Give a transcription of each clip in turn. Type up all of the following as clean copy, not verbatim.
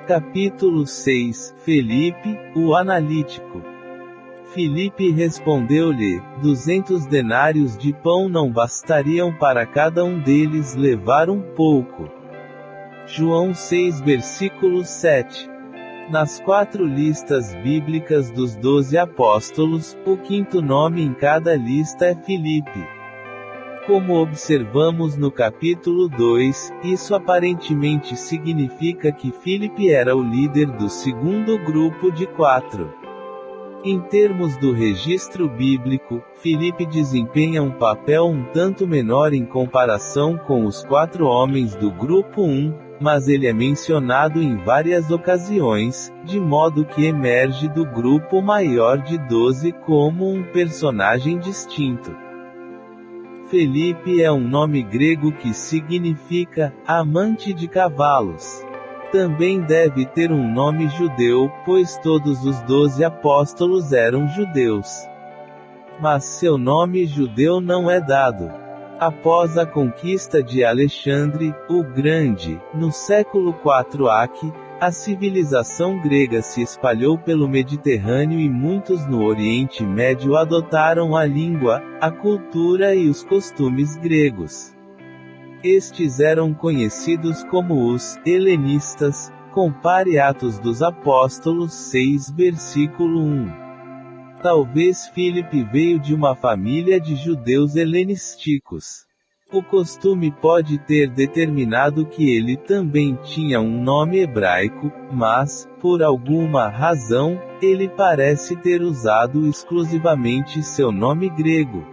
Capítulo 6. Felipe, o analítico. Filipe respondeu-lhe: 200 denários de pão não bastariam para cada um deles levar um pouco. João 6 versículo 7. Nas 4 listas bíblicas dos 12 apóstolos, o quinto nome em cada lista é Filipe. Como observamos no capítulo 2, isso aparentemente significa que Filipe era o líder do segundo grupo de 4. Em termos do registro bíblico, Filipe desempenha um papel um tanto menor em comparação com os 4 homens do grupo 1, mas ele é mencionado em várias ocasiões, de modo que emerge do grupo maior de 12 como um personagem distinto. Felipe é um nome grego que significa amante de cavalos. Também deve ter um nome judeu, pois todos os 12 apóstolos eram judeus. Mas seu nome judeu não é dado. Após a conquista de Alexandre, o Grande, no século 4 AC, a civilização grega se espalhou pelo Mediterrâneo e muitos no Oriente Médio adotaram a língua, a cultura e os costumes gregos. Estes eram conhecidos como os helenistas. Compare Atos dos Apóstolos 6 versículo 1. Talvez Filipe veio de uma família de judeus helenísticos. O costume pode ter determinado que ele também tinha um nome hebraico, mas, por alguma razão, ele parece ter usado exclusivamente seu nome grego.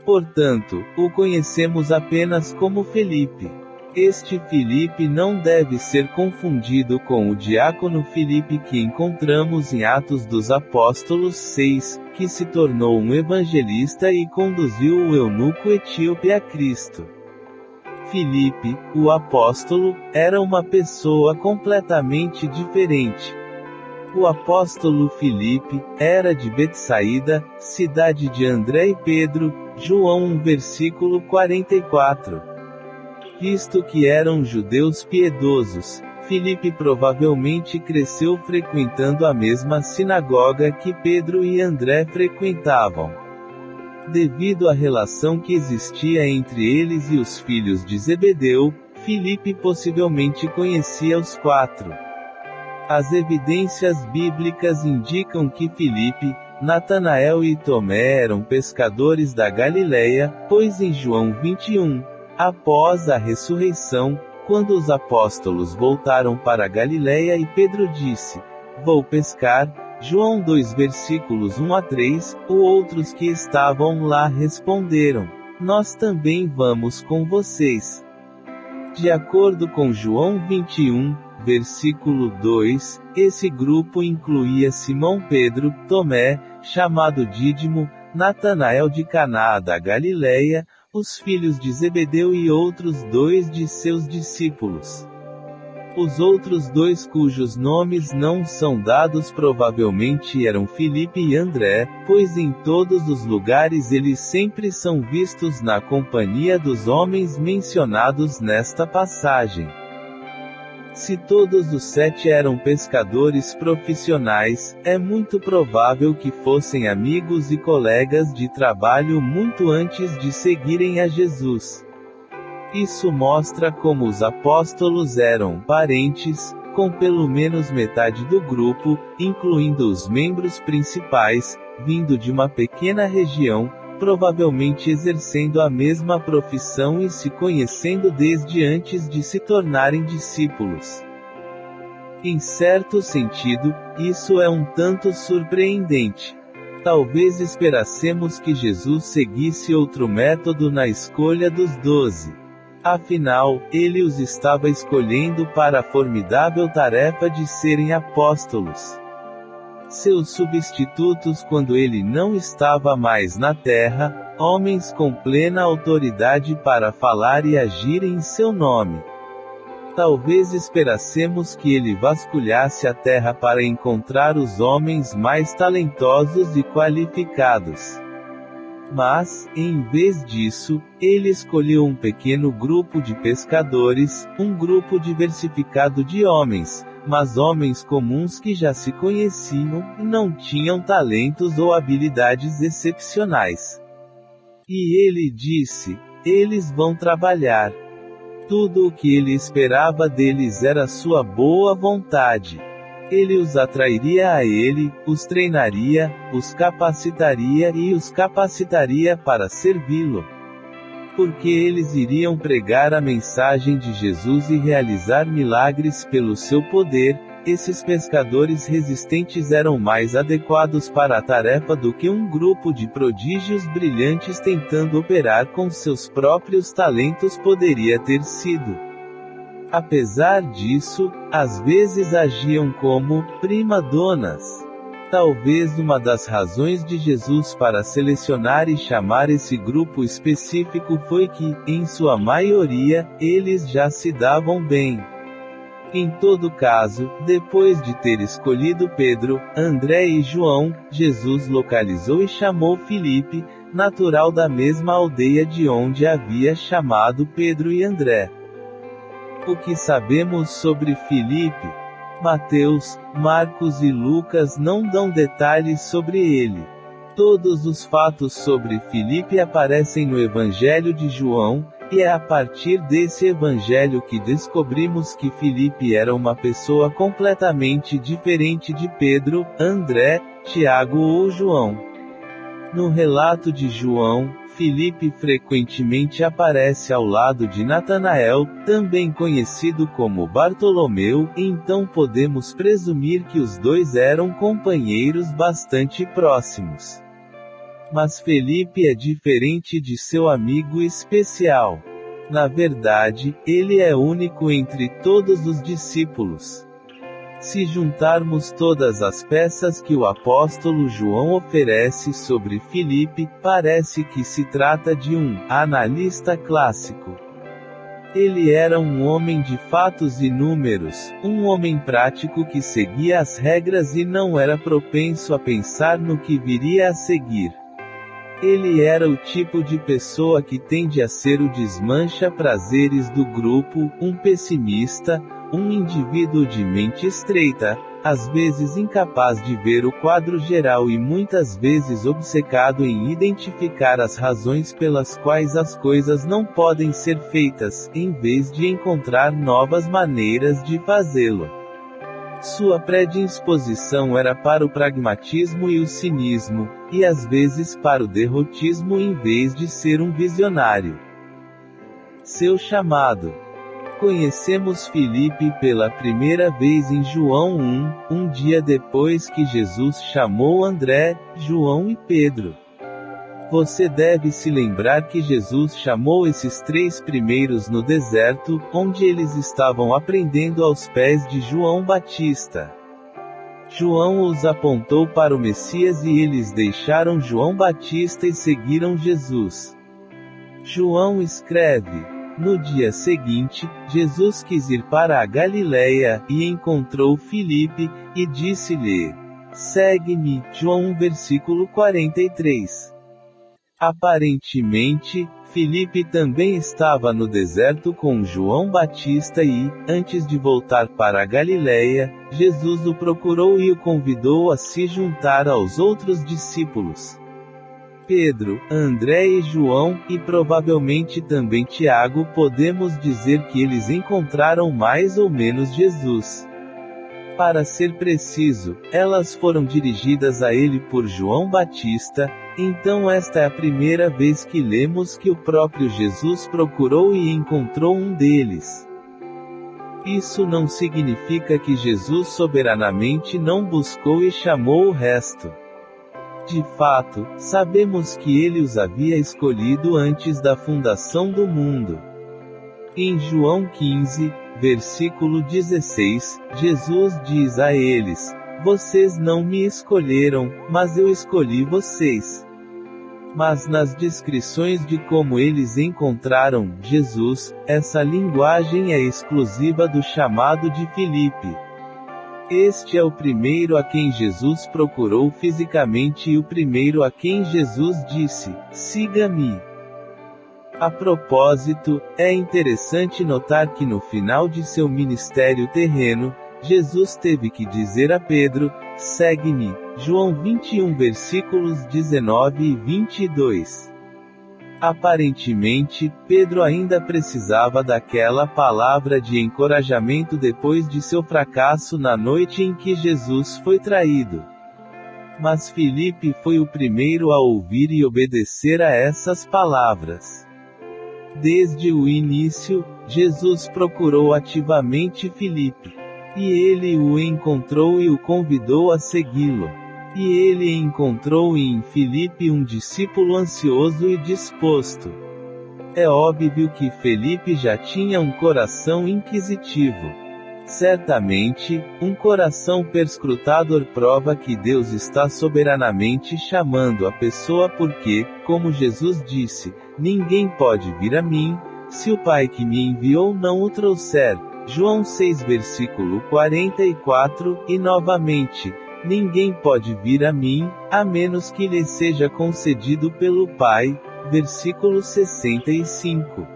Portanto, o conhecemos apenas como Felipe. Este Filipe não deve ser confundido com o diácono Filipe que encontramos em Atos dos Apóstolos 6, que se tornou um evangelista e conduziu o eunuco etíope a Cristo. Filipe, o apóstolo, era uma pessoa completamente diferente. O apóstolo Filipe era de Betsaída, cidade de André e Pedro, João 1 versículo 44. Visto que eram judeus piedosos, Filipe provavelmente cresceu frequentando a mesma sinagoga que Pedro e André frequentavam. Devido à relação que existia entre eles e os filhos de Zebedeu, Filipe possivelmente conhecia os 4. As evidências bíblicas indicam que Filipe, Natanael e Tomé eram pescadores da Galileia, pois em João 21, após a ressurreição, quando os apóstolos voltaram para a Galileia e Pedro disse: "Vou pescar", João 2 versículos 1 a 3, outros que estavam lá responderam: "Nós também vamos com vocês". De acordo com João 21, versículo 2, esse grupo incluía Simão Pedro, Tomé, chamado Dídimo, Natanael de Caná da Galileia, os filhos de Zebedeu e outros 2 de seus discípulos. Os outros 2 cujos nomes não são dados provavelmente eram Filipe e André, pois em todos os lugares eles sempre são vistos na companhia dos homens mencionados nesta passagem. Se todos os 7 eram pescadores profissionais, é muito provável que fossem amigos e colegas de trabalho muito antes de seguirem a Jesus. Isso mostra como os apóstolos eram parentes, com pelo menos metade do grupo, incluindo os membros principais, vindo de uma pequena região, provavelmente exercendo a mesma profissão e se conhecendo desde antes de se tornarem discípulos. Em certo sentido, isso é um tanto surpreendente. Talvez esperássemos que Jesus seguisse outro método na escolha dos 12. Afinal, ele os estava escolhendo para a formidável tarefa de serem apóstolos. Seus substitutos quando ele não estava mais na terra, homens com plena autoridade para falar e agir em seu nome. Talvez esperássemos que ele vasculhasse a terra para encontrar os homens mais talentosos e qualificados. Mas, em vez disso, ele escolheu um pequeno grupo de pescadores, um grupo diversificado de homens, mas homens comuns que já se conheciam, e não tinham talentos ou habilidades excepcionais. E ele disse: eles vão trabalhar. Tudo o que ele esperava deles era sua boa vontade. Ele os atrairia a ele, os treinaria, os capacitaria e os capacitaria para servi-lo. Porque eles iriam pregar a mensagem de Jesus e realizar milagres pelo seu poder, esses pescadores resistentes eram mais adequados para a tarefa do que um grupo de prodígios brilhantes tentando operar com seus próprios talentos poderia ter sido. Apesar disso, às vezes agiam como prima-donas. Talvez uma das razões de Jesus para selecionar e chamar esse grupo específico foi que, em sua maioria, eles já se davam bem. Em todo caso, depois de ter escolhido Pedro, André e João, Jesus localizou e chamou Filipe, natural da mesma aldeia de onde havia chamado Pedro e André. O que sabemos sobre Filipe? Mateus, Marcos e Lucas não dão detalhes sobre ele. Todos os fatos sobre Filipe aparecem no Evangelho de João, e é a partir desse evangelho que descobrimos que Filipe era uma pessoa completamente diferente de Pedro, André, Tiago ou João. No relato de João, Filipe frequentemente aparece ao lado de Natanael, também conhecido como Bartolomeu, então podemos presumir que os dois eram companheiros bastante próximos. Mas Felipe é diferente de seu amigo especial. Na verdade, ele é único entre todos os discípulos. Se juntarmos todas as peças que o apóstolo João oferece sobre Filipe, parece que se trata de um analista clássico. Ele era um homem de fatos e números, um homem prático que seguia as regras e não era propenso a pensar no que viria a seguir. Ele era o tipo de pessoa que tende a ser o desmancha-prazeres do grupo, um pessimista, um indivíduo de mente estreita, às vezes incapaz de ver o quadro geral e muitas vezes obcecado em identificar as razões pelas quais as coisas não podem ser feitas, em vez de encontrar novas maneiras de fazê-lo. Sua predisposição era para o pragmatismo e o cinismo, e às vezes para o derrotismo em vez de ser um visionário. Seu chamado. Conhecemos Filipe pela primeira vez em João 1, um dia depois que Jesus chamou André, João e Pedro. Você deve se lembrar que Jesus chamou esses três primeiros no deserto, onde eles estavam aprendendo aos pés de João Batista. João os apontou para o Messias e eles deixaram João Batista e seguiram Jesus. João escreve: no dia seguinte, Jesus quis ir para a Galileia, e encontrou Filipe, e disse-lhe: segue-me. João 1 versículo 43. Aparentemente, Filipe também estava no deserto com João Batista e, antes de voltar para a Galileia, Jesus o procurou e o convidou a se juntar aos outros discípulos. Pedro, André e João, e provavelmente também Tiago, podemos dizer que eles encontraram mais ou menos Jesus. Para ser preciso, elas foram dirigidas a ele por João Batista, então esta é a primeira vez que lemos que o próprio Jesus procurou e encontrou um deles. Isso não significa que Jesus soberanamente não buscou e chamou o resto. De fato, sabemos que ele os havia escolhido antes da fundação do mundo. Em João 15, versículo 16, Jesus diz a eles: vocês não me escolheram, mas eu escolhi vocês. Mas nas descrições de como eles encontraram Jesus, essa linguagem é exclusiva do chamado de Filipe. Este é o primeiro a quem Jesus procurou fisicamente e o primeiro a quem Jesus disse: siga-me. A propósito, é interessante notar que no final de seu ministério terreno, Jesus teve que dizer a Pedro: segue-me. João 21 versículos 19 e 22. Aparentemente, Pedro ainda precisava daquela palavra de encorajamento depois de seu fracasso na noite em que Jesus foi traído. Mas Filipe foi o primeiro a ouvir e obedecer a essas palavras. Desde o início, Jesus procurou ativamente Filipe. E ele o encontrou e o convidou a segui-lo. E ele encontrou em Filipe um discípulo ansioso e disposto. É óbvio que Filipe já tinha um coração inquisitivo. Certamente, um coração perscrutador prova que Deus está soberanamente chamando a pessoa porque, como Jesus disse, ninguém pode vir a mim, se o Pai que me enviou não o trouxer. João 6 versículo 44, e novamente, ninguém pode vir a mim, a menos que lhe seja concedido pelo Pai. Versículo 65.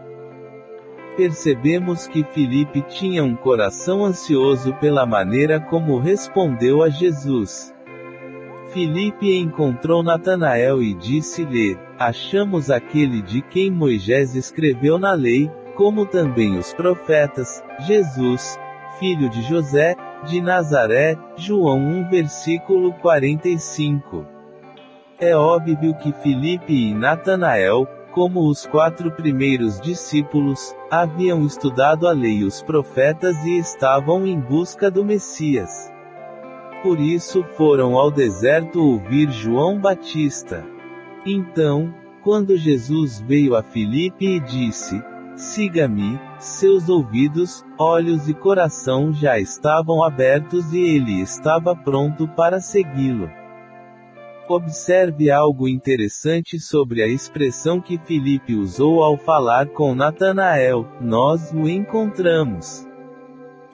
Percebemos que Filipe tinha um coração ansioso pela maneira como respondeu a Jesus. Filipe encontrou Natanael e disse-lhe: achamos aquele de quem Moisés escreveu na lei, como também os profetas, Jesus, filho de José, de Nazaré. João 1 versículo 45. É óbvio que Filipe e Natanael, como os 4 primeiros discípulos, haviam estudado a lei e os profetas e estavam em busca do Messias. Por isso foram ao deserto ouvir João Batista. Então, quando Jesus veio a Filipe e disse: siga-me, seus ouvidos, olhos e coração já estavam abertos e ele estava pronto para segui-lo. Observe algo interessante sobre a expressão que Filipe usou ao falar com Natanael: nós o encontramos.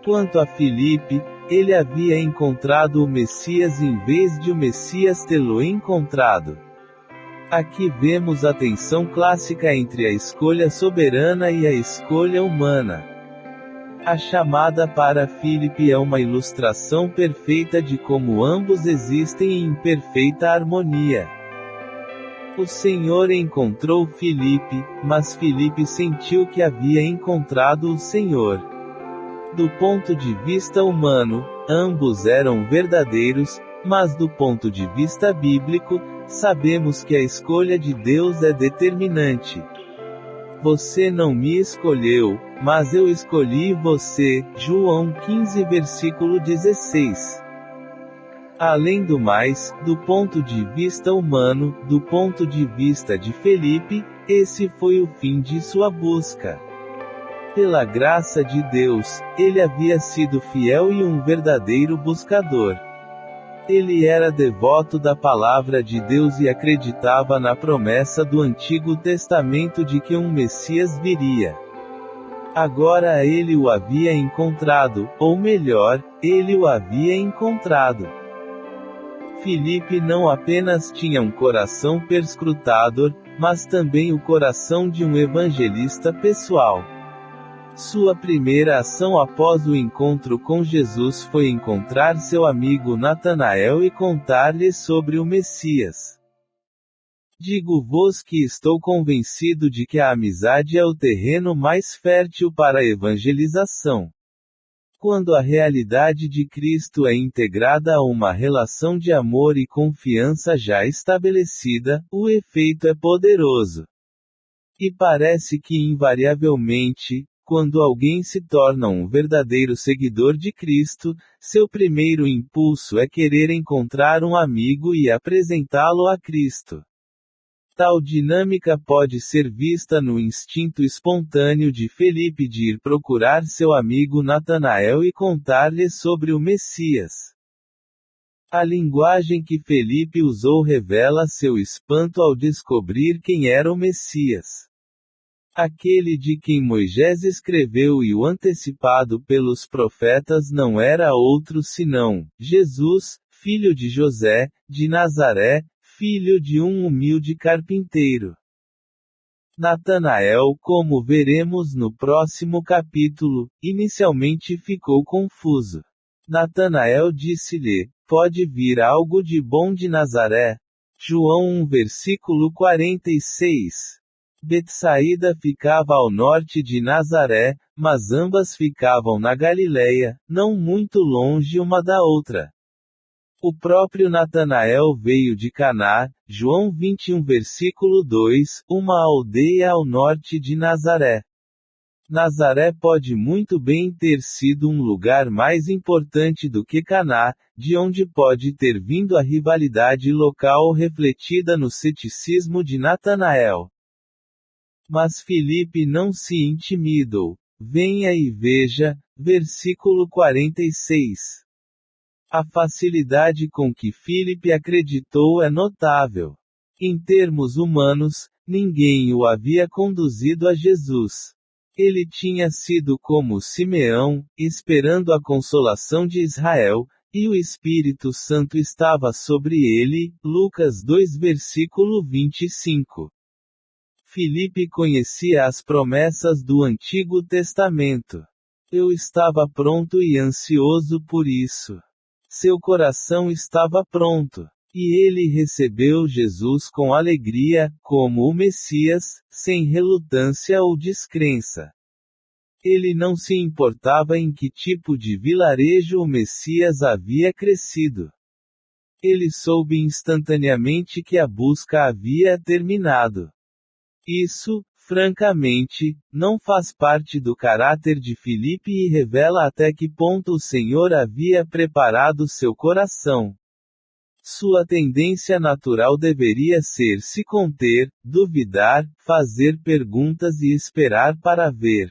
Quanto a Filipe, ele havia encontrado o Messias em vez de o Messias tê-lo encontrado. Aqui vemos a tensão clássica entre a escolha soberana e a escolha humana. A chamada para Filipe é uma ilustração perfeita de como ambos existem em perfeita harmonia. O Senhor encontrou Filipe, mas Filipe sentiu que havia encontrado o Senhor. Do ponto de vista humano, ambos eram verdadeiros, mas do ponto de vista bíblico, sabemos que a escolha de Deus é determinante. Você não me escolheu, mas eu escolhi você. João 15 versículo 16. Além do mais, do ponto de vista humano, do ponto de vista de Filipe, esse foi o fim de sua busca. Pela graça de Deus, ele havia sido fiel e um verdadeiro buscador. Ele era devoto da palavra de Deus e acreditava na promessa do Antigo Testamento de que um Messias viria. Agora ele o havia encontrado, ou melhor, ele o havia encontrado. Filipe não apenas tinha um coração perscrutador, mas também o coração de um evangelista pessoal. Sua primeira ação após o encontro com Jesus foi encontrar seu amigo Natanael e contar-lhe sobre o Messias. Digo-vos que estou convencido de que a amizade é o terreno mais fértil para a evangelização. Quando a realidade de Cristo é integrada a uma relação de amor e confiança já estabelecida, o efeito é poderoso. E parece que invariavelmente, quando alguém se torna um verdadeiro seguidor de Cristo, seu primeiro impulso é querer encontrar um amigo e apresentá-lo a Cristo. Tal dinâmica pode ser vista no instinto espontâneo de Filipe de ir procurar seu amigo Natanael e contar-lhe sobre o Messias. A linguagem que Filipe usou revela seu espanto ao descobrir quem era o Messias. Aquele de quem Moisés escreveu e o antecipado pelos profetas não era outro senão Jesus, filho de José, de Nazaré, filho de um humilde carpinteiro. Natanael, como veremos no próximo capítulo, inicialmente ficou confuso. Natanael disse-lhe: Pode vir algo de bom de Nazaré? João 1 versículo 46. Betsaída ficava ao norte de Nazaré, mas ambas ficavam na Galileia, não muito longe uma da outra. O próprio Natanael veio de Caná, João 21 versículo 2, uma aldeia ao norte de Nazaré. Nazaré pode muito bem ter sido um lugar mais importante do que Caná, de onde pode ter vindo a rivalidade local refletida no ceticismo de Natanael. Mas Filipe não se intimidou. Venha e veja, versículo 46. A facilidade com que Filipe acreditou é notável. Em termos humanos, ninguém o havia conduzido a Jesus. Ele tinha sido como Simeão, esperando a consolação de Israel, e o Espírito Santo estava sobre ele, Lucas 2 versículo 25. Filipe conhecia as promessas do Antigo Testamento. Eu estava pronto e ansioso por isso. Seu coração estava pronto. E ele recebeu Jesus com alegria, como o Messias, sem relutância ou descrença. Ele não se importava em que tipo de vilarejo o Messias havia crescido. Ele soube instantaneamente que a busca havia terminado. Isso, francamente, não faz parte do caráter de Filipe e revela até que ponto o Senhor havia preparado seu coração. Sua tendência natural deveria ser se conter, duvidar, fazer perguntas e esperar para ver.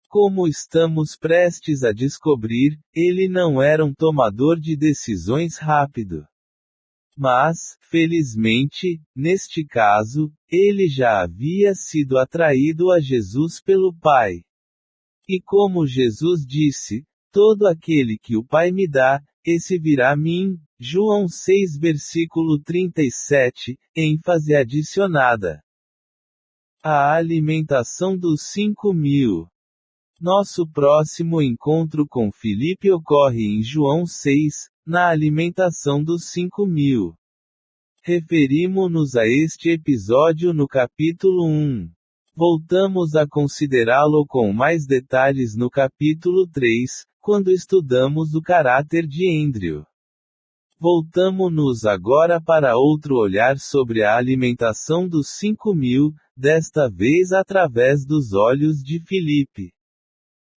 Como estamos prestes a descobrir, ele não era um tomador de decisões rápido. Mas, felizmente, neste caso, ele já havia sido atraído a Jesus pelo Pai. E como Jesus disse: Todo aquele que o Pai me dá, esse virá a mim, João 6 versículo 37, ênfase adicionada. A alimentação dos 5.000. Nosso próximo encontro com Filipe ocorre em João 6, na alimentação dos 5.000. Referimos-nos a este episódio no capítulo 1. Voltamos a considerá-lo com mais detalhes no capítulo 3, quando estudamos o caráter de Andrew. Voltamo-nos agora para outro olhar sobre a alimentação dos 5.000, desta vez através dos olhos de Filipe.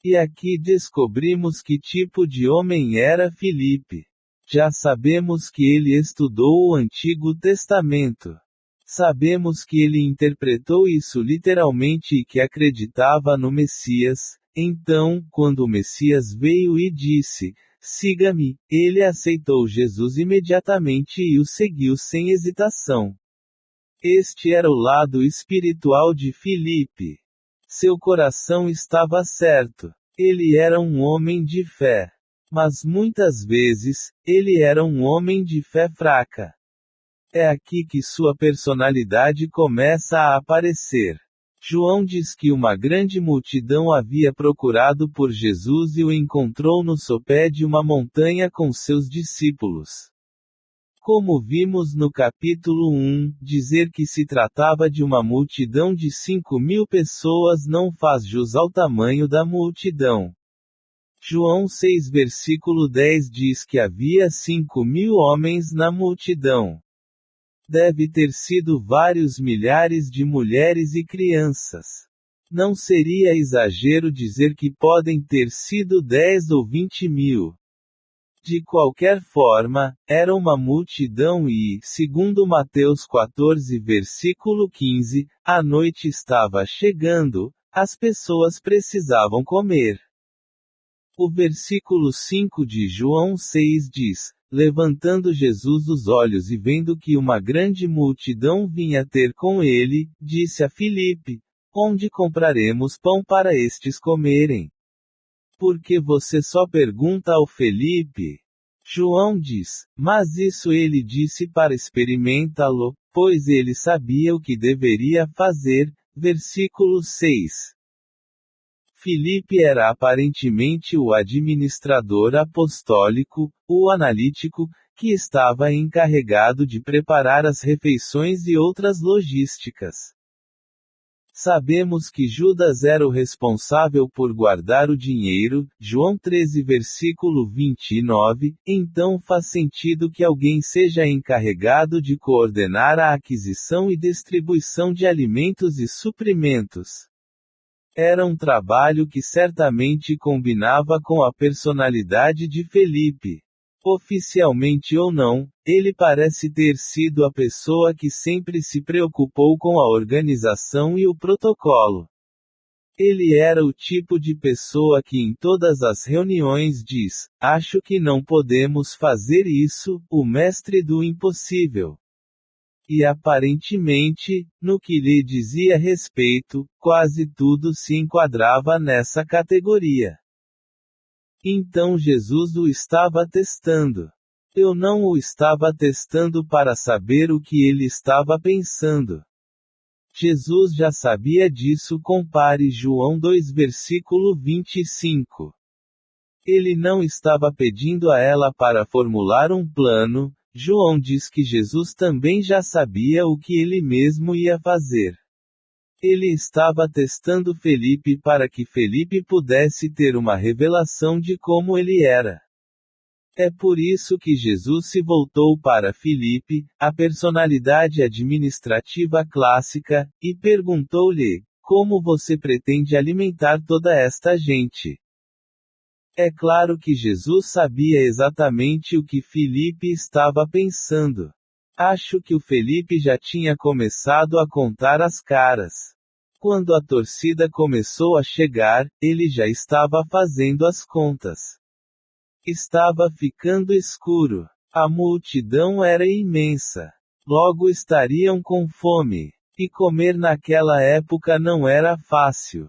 E aqui descobrimos que tipo de homem era Filipe. Já sabemos que ele estudou o Antigo Testamento. Sabemos que ele interpretou isso literalmente e que acreditava no Messias. Então, quando o Messias veio e disse: Siga-me, ele aceitou Jesus imediatamente e o seguiu sem hesitação. Este era o lado espiritual de Filipe. Seu coração estava certo. Ele era um homem de fé. Mas muitas vezes, ele era um homem de fé fraca. É aqui que sua personalidade começa a aparecer. João diz que uma grande multidão havia procurado por Jesus e o encontrou no sopé de uma montanha com seus discípulos. Como vimos no capítulo 1, dizer que se tratava de uma multidão de 5.000 pessoas não faz jus ao tamanho da multidão. João 6 versículo 10 diz que havia 5.000 homens na multidão. Deve ter sido vários milhares de mulheres e crianças. Não seria exagero dizer que podem ter sido 10 ou 20.000. De qualquer forma, era uma multidão e, segundo Mateus 14 versículo 15, a noite estava chegando, as pessoas precisavam comer. O versículo 5 de João 6 diz: Levantando Jesus os olhos e vendo que uma grande multidão vinha ter com ele, disse a Filipe: Onde compraremos pão para estes comerem? Porque você só pergunta ao Felipe? João diz: Mas isso ele disse para experimentá-lo, pois ele sabia o que deveria fazer. Versículo 6. Filipe era aparentemente o administrador apostólico, o analítico, que estava encarregado de preparar as refeições e outras logísticas. Sabemos que Judas era o responsável por guardar o dinheiro, João 13 versículo 29, então faz sentido que alguém seja encarregado de coordenar a aquisição e distribuição de alimentos e suprimentos. Era um trabalho que certamente combinava com a personalidade de Felipe. Oficialmente ou não, ele parece ter sido a pessoa que sempre se preocupou com a organização e o protocolo. Ele era o tipo de pessoa que em todas as reuniões diz: "Acho que não podemos fazer isso", o mestre do impossível. E aparentemente, no que lhe dizia respeito, quase tudo se enquadrava nessa categoria. Então Jesus o estava testando. Eu não o estava testando para saber o que ele estava pensando. Jesus já sabia disso. Compare João 2 versículo 25. Ele não estava pedindo a ela para formular um plano. João diz que Jesus também já sabia o que ele mesmo ia fazer. Ele estava testando Felipe para que Felipe pudesse ter uma revelação de como ele era. É por isso que Jesus se voltou para Felipe, a personalidade administrativa clássica, e perguntou-lhe: "Como você pretende alimentar toda esta gente?" É claro que Jesus sabia exatamente o que Felipe estava pensando. Acho que o Felipe já tinha começado a contar as caras. Quando a torcida começou a chegar, ele já estava fazendo as contas. Estava ficando escuro. A multidão era imensa. Logo estariam com fome. E comer naquela época não era fácil.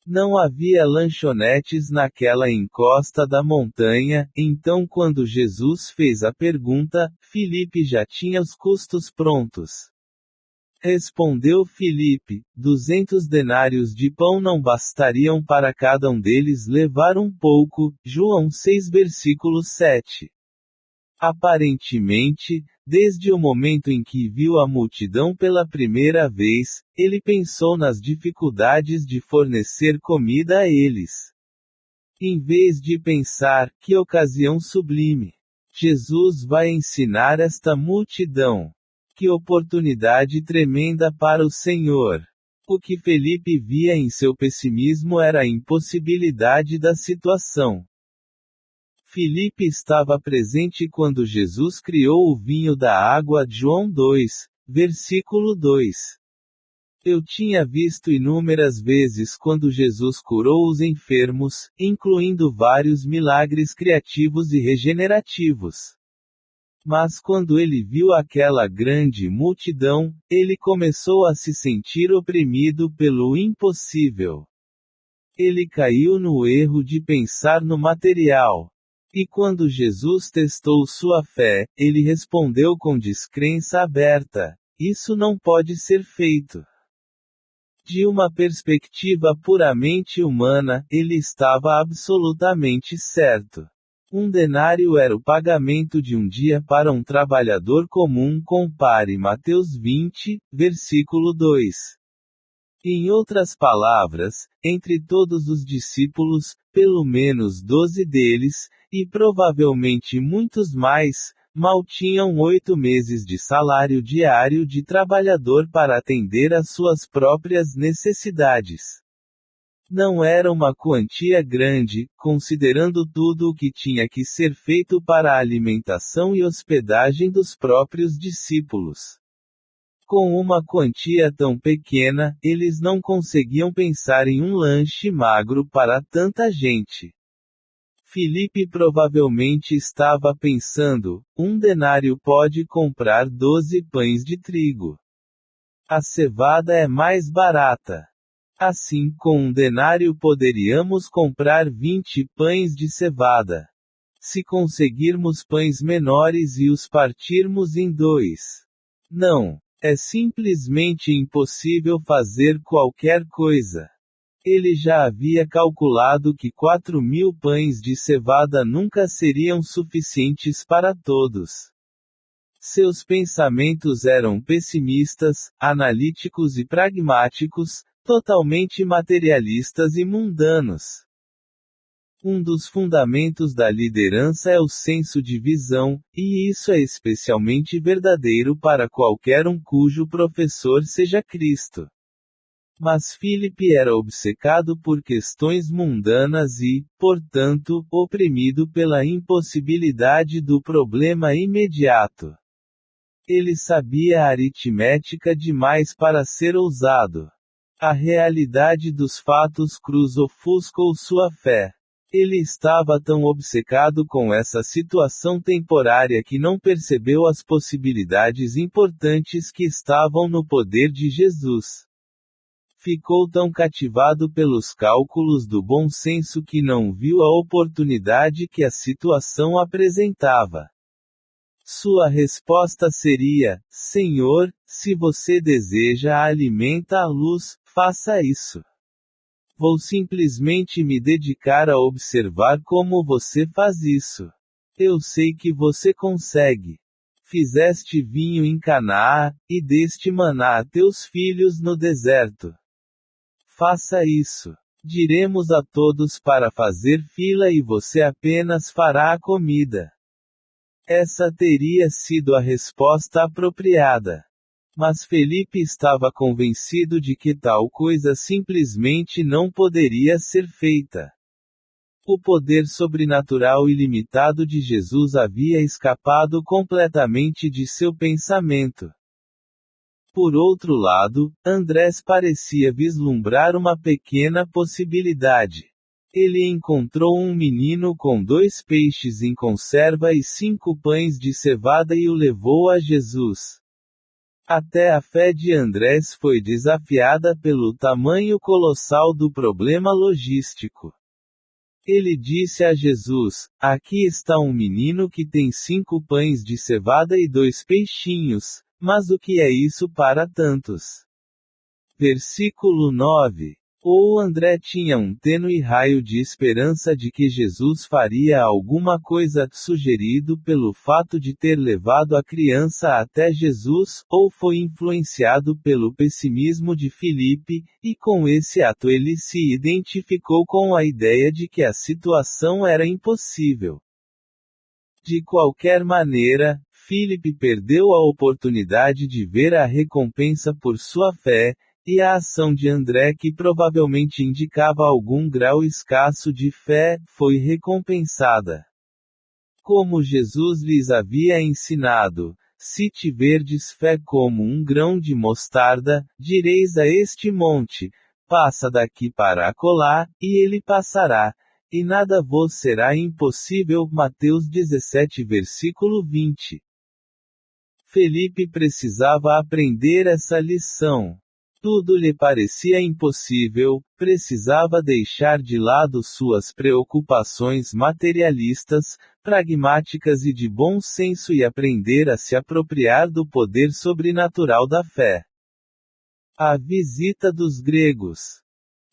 Não havia lanchonetes naquela encosta da montanha, então quando Jesus fez a pergunta, Filipe já tinha os custos prontos. Respondeu Filipe: 200 denários de pão não bastariam para cada um deles levar um pouco. João 6 versículo 7. Aparentemente, desde o momento em que viu a multidão pela primeira vez, ele pensou nas dificuldades de fornecer comida a eles. Em vez de pensar, que ocasião sublime! Jesus vai ensinar esta multidão. Que oportunidade tremenda para o Senhor! O que Felipe via em seu pessimismo era a impossibilidade da situação. Filipe estava presente quando Jesus criou o vinho da água. João 2, versículo 2. Eu tinha visto inúmeras vezes quando Jesus curou os enfermos, incluindo vários milagres criativos e regenerativos. Mas quando ele viu aquela grande multidão, ele começou a se sentir oprimido pelo impossível. Ele caiu no erro de pensar no material. E quando Jesus testou sua fé, ele respondeu com descrença aberta: "Isso não pode ser feito." De uma perspectiva puramente humana, ele estava absolutamente certo. Um denário era o pagamento de um dia para um trabalhador comum. Compare Mateus 20, versículo 2. Em outras palavras, entre todos os discípulos, pelo menos 12 deles, e provavelmente muitos mais, mal tinham 8 meses de salário diário de trabalhador para atender às suas próprias necessidades. Não era uma quantia grande, considerando tudo o que tinha que ser feito para a alimentação e hospedagem dos próprios discípulos. Com uma quantia tão pequena, eles não conseguiam pensar em um lanche magro para tanta gente. Filipe provavelmente estava pensando: um denário pode comprar 12 pães de trigo. A cevada é mais barata. Assim, com um denário poderíamos comprar 20 pães de cevada. Se conseguirmos pães menores e os partirmos em 2. Não. É simplesmente impossível fazer qualquer coisa. Ele já havia calculado que 4.000 pães de cevada nunca seriam suficientes para todos. Seus pensamentos eram pessimistas, analíticos e pragmáticos, totalmente materialistas e mundanos. Um dos fundamentos da liderança é o senso de visão, e isso é especialmente verdadeiro para qualquer um cujo professor seja Cristo. Mas Filipe era obcecado por questões mundanas e, portanto, oprimido pela impossibilidade do problema imediato. Ele sabia aritmética demais para ser ousado. A realidade dos fatos ofuscou sua fé. Ele estava tão obcecado com essa situação temporária que não percebeu as possibilidades importantes que estavam no poder de Jesus. Ficou tão cativado pelos cálculos do bom senso que não viu a oportunidade que a situação apresentava. Sua resposta seria: Senhor, se você deseja a luz, faça isso. Vou simplesmente me dedicar a observar como você faz isso. Eu sei que você consegue. Fizeste vinho em Canaã, e deste maná a teus filhos no deserto. Faça isso. Diremos a todos para fazer fila e você apenas fará a comida. Essa teria sido a resposta apropriada. Mas Felipe estava convencido de que tal coisa simplesmente não poderia ser feita. O poder sobrenatural ilimitado de Jesus havia escapado completamente de seu pensamento. Por outro lado, Andrés parecia vislumbrar uma pequena possibilidade. Ele encontrou um menino com 2 peixes em conserva e 5 pães de cevada e o levou a Jesus. Até a fé de Andrés foi desafiada pelo tamanho colossal do problema logístico. Ele disse a Jesus: Aqui está um menino que tem 5 pães de cevada e 2 peixinhos, mas o que é isso para tantos? Versículo 9. Ou André tinha um tênue raio de esperança de que Jesus faria alguma coisa, sugerido pelo fato de ter levado a criança até Jesus, ou foi influenciado pelo pessimismo de Filipe, e com esse ato ele se identificou com a ideia de que a situação era impossível. De qualquer maneira, Filipe perdeu a oportunidade de ver a recompensa por sua fé, e a ação de André, que provavelmente indicava algum grau escasso de fé, foi recompensada. Como Jesus lhes havia ensinado: se tiverdes fé como um grão de mostarda, direis a este monte: passa daqui para acolá, e ele passará, e nada vos será impossível. Mateus 17 versículo 20. Felipe precisava aprender essa lição. Tudo lhe parecia impossível, precisava deixar de lado suas preocupações materialistas, pragmáticas e de bom senso e aprender a se apropriar do poder sobrenatural da fé. A visita dos gregos.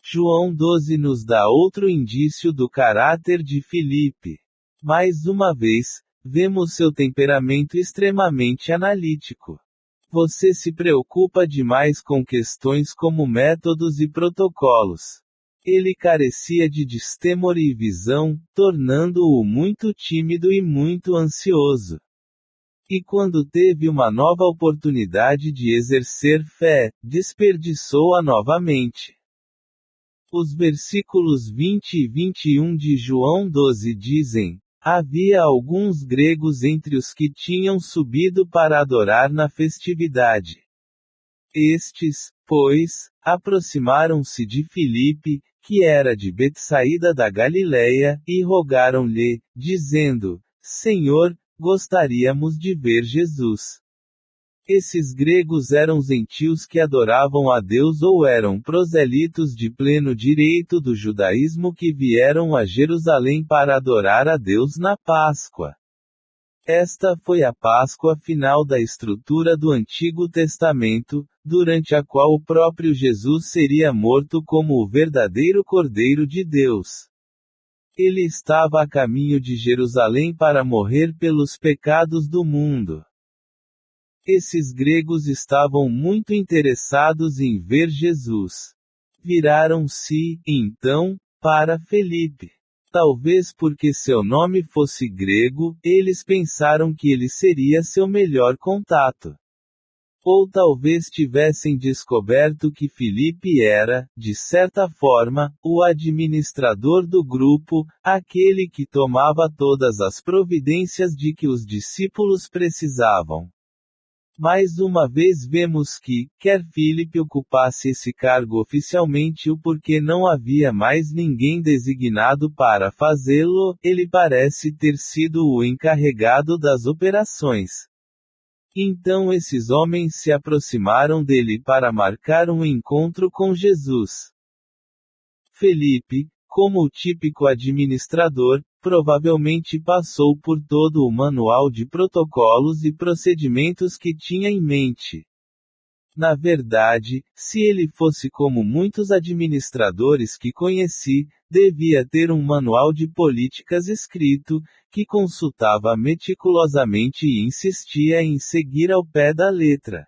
João 12 nos dá outro indício do caráter de Filipe. Mais uma vez, vemos seu temperamento extremamente analítico. Você se preocupa demais com questões como métodos e protocolos. Ele carecia de destemor e visão, tornando-o muito tímido e muito ansioso. E quando teve uma nova oportunidade de exercer fé, desperdiçou-a novamente. Os versículos 20 e 21 de João 12 dizem: Havia alguns gregos entre os que tinham subido para adorar na festividade. Estes, pois, aproximaram-se de Filipe, que era de Betsaída da Galileia, e rogaram-lhe, dizendo: Senhor, gostaríamos de ver Jesus. Esses gregos eram gentios que adoravam a Deus ou eram proselitos de pleno direito do judaísmo que vieram a Jerusalém para adorar a Deus na Páscoa. Esta foi a Páscoa final da estrutura do Antigo Testamento, durante a qual o próprio Jesus seria morto como o verdadeiro Cordeiro de Deus. Ele estava a caminho de Jerusalém para morrer pelos pecados do mundo. Esses gregos estavam muito interessados em ver Jesus. Viraram-se, então, para Felipe. Talvez porque seu nome fosse grego, eles pensaram que ele seria seu melhor contato. Ou talvez tivessem descoberto que Felipe era, de certa forma, o administrador do grupo, aquele que tomava todas as providências de que os discípulos precisavam. Mais uma vez vemos que, quer Filipe ocupasse esse cargo oficialmente ou porque não havia mais ninguém designado para fazê-lo, ele parece ter sido o encarregado das operações. Então esses homens se aproximaram dele para marcar um encontro com Jesus. Felipe, como o típico administrador, provavelmente passou por todo o manual de protocolos e procedimentos que tinha em mente. Na verdade, se ele fosse como muitos administradores que conheci, devia ter um manual de políticas escrito, que consultava meticulosamente e insistia em seguir ao pé da letra.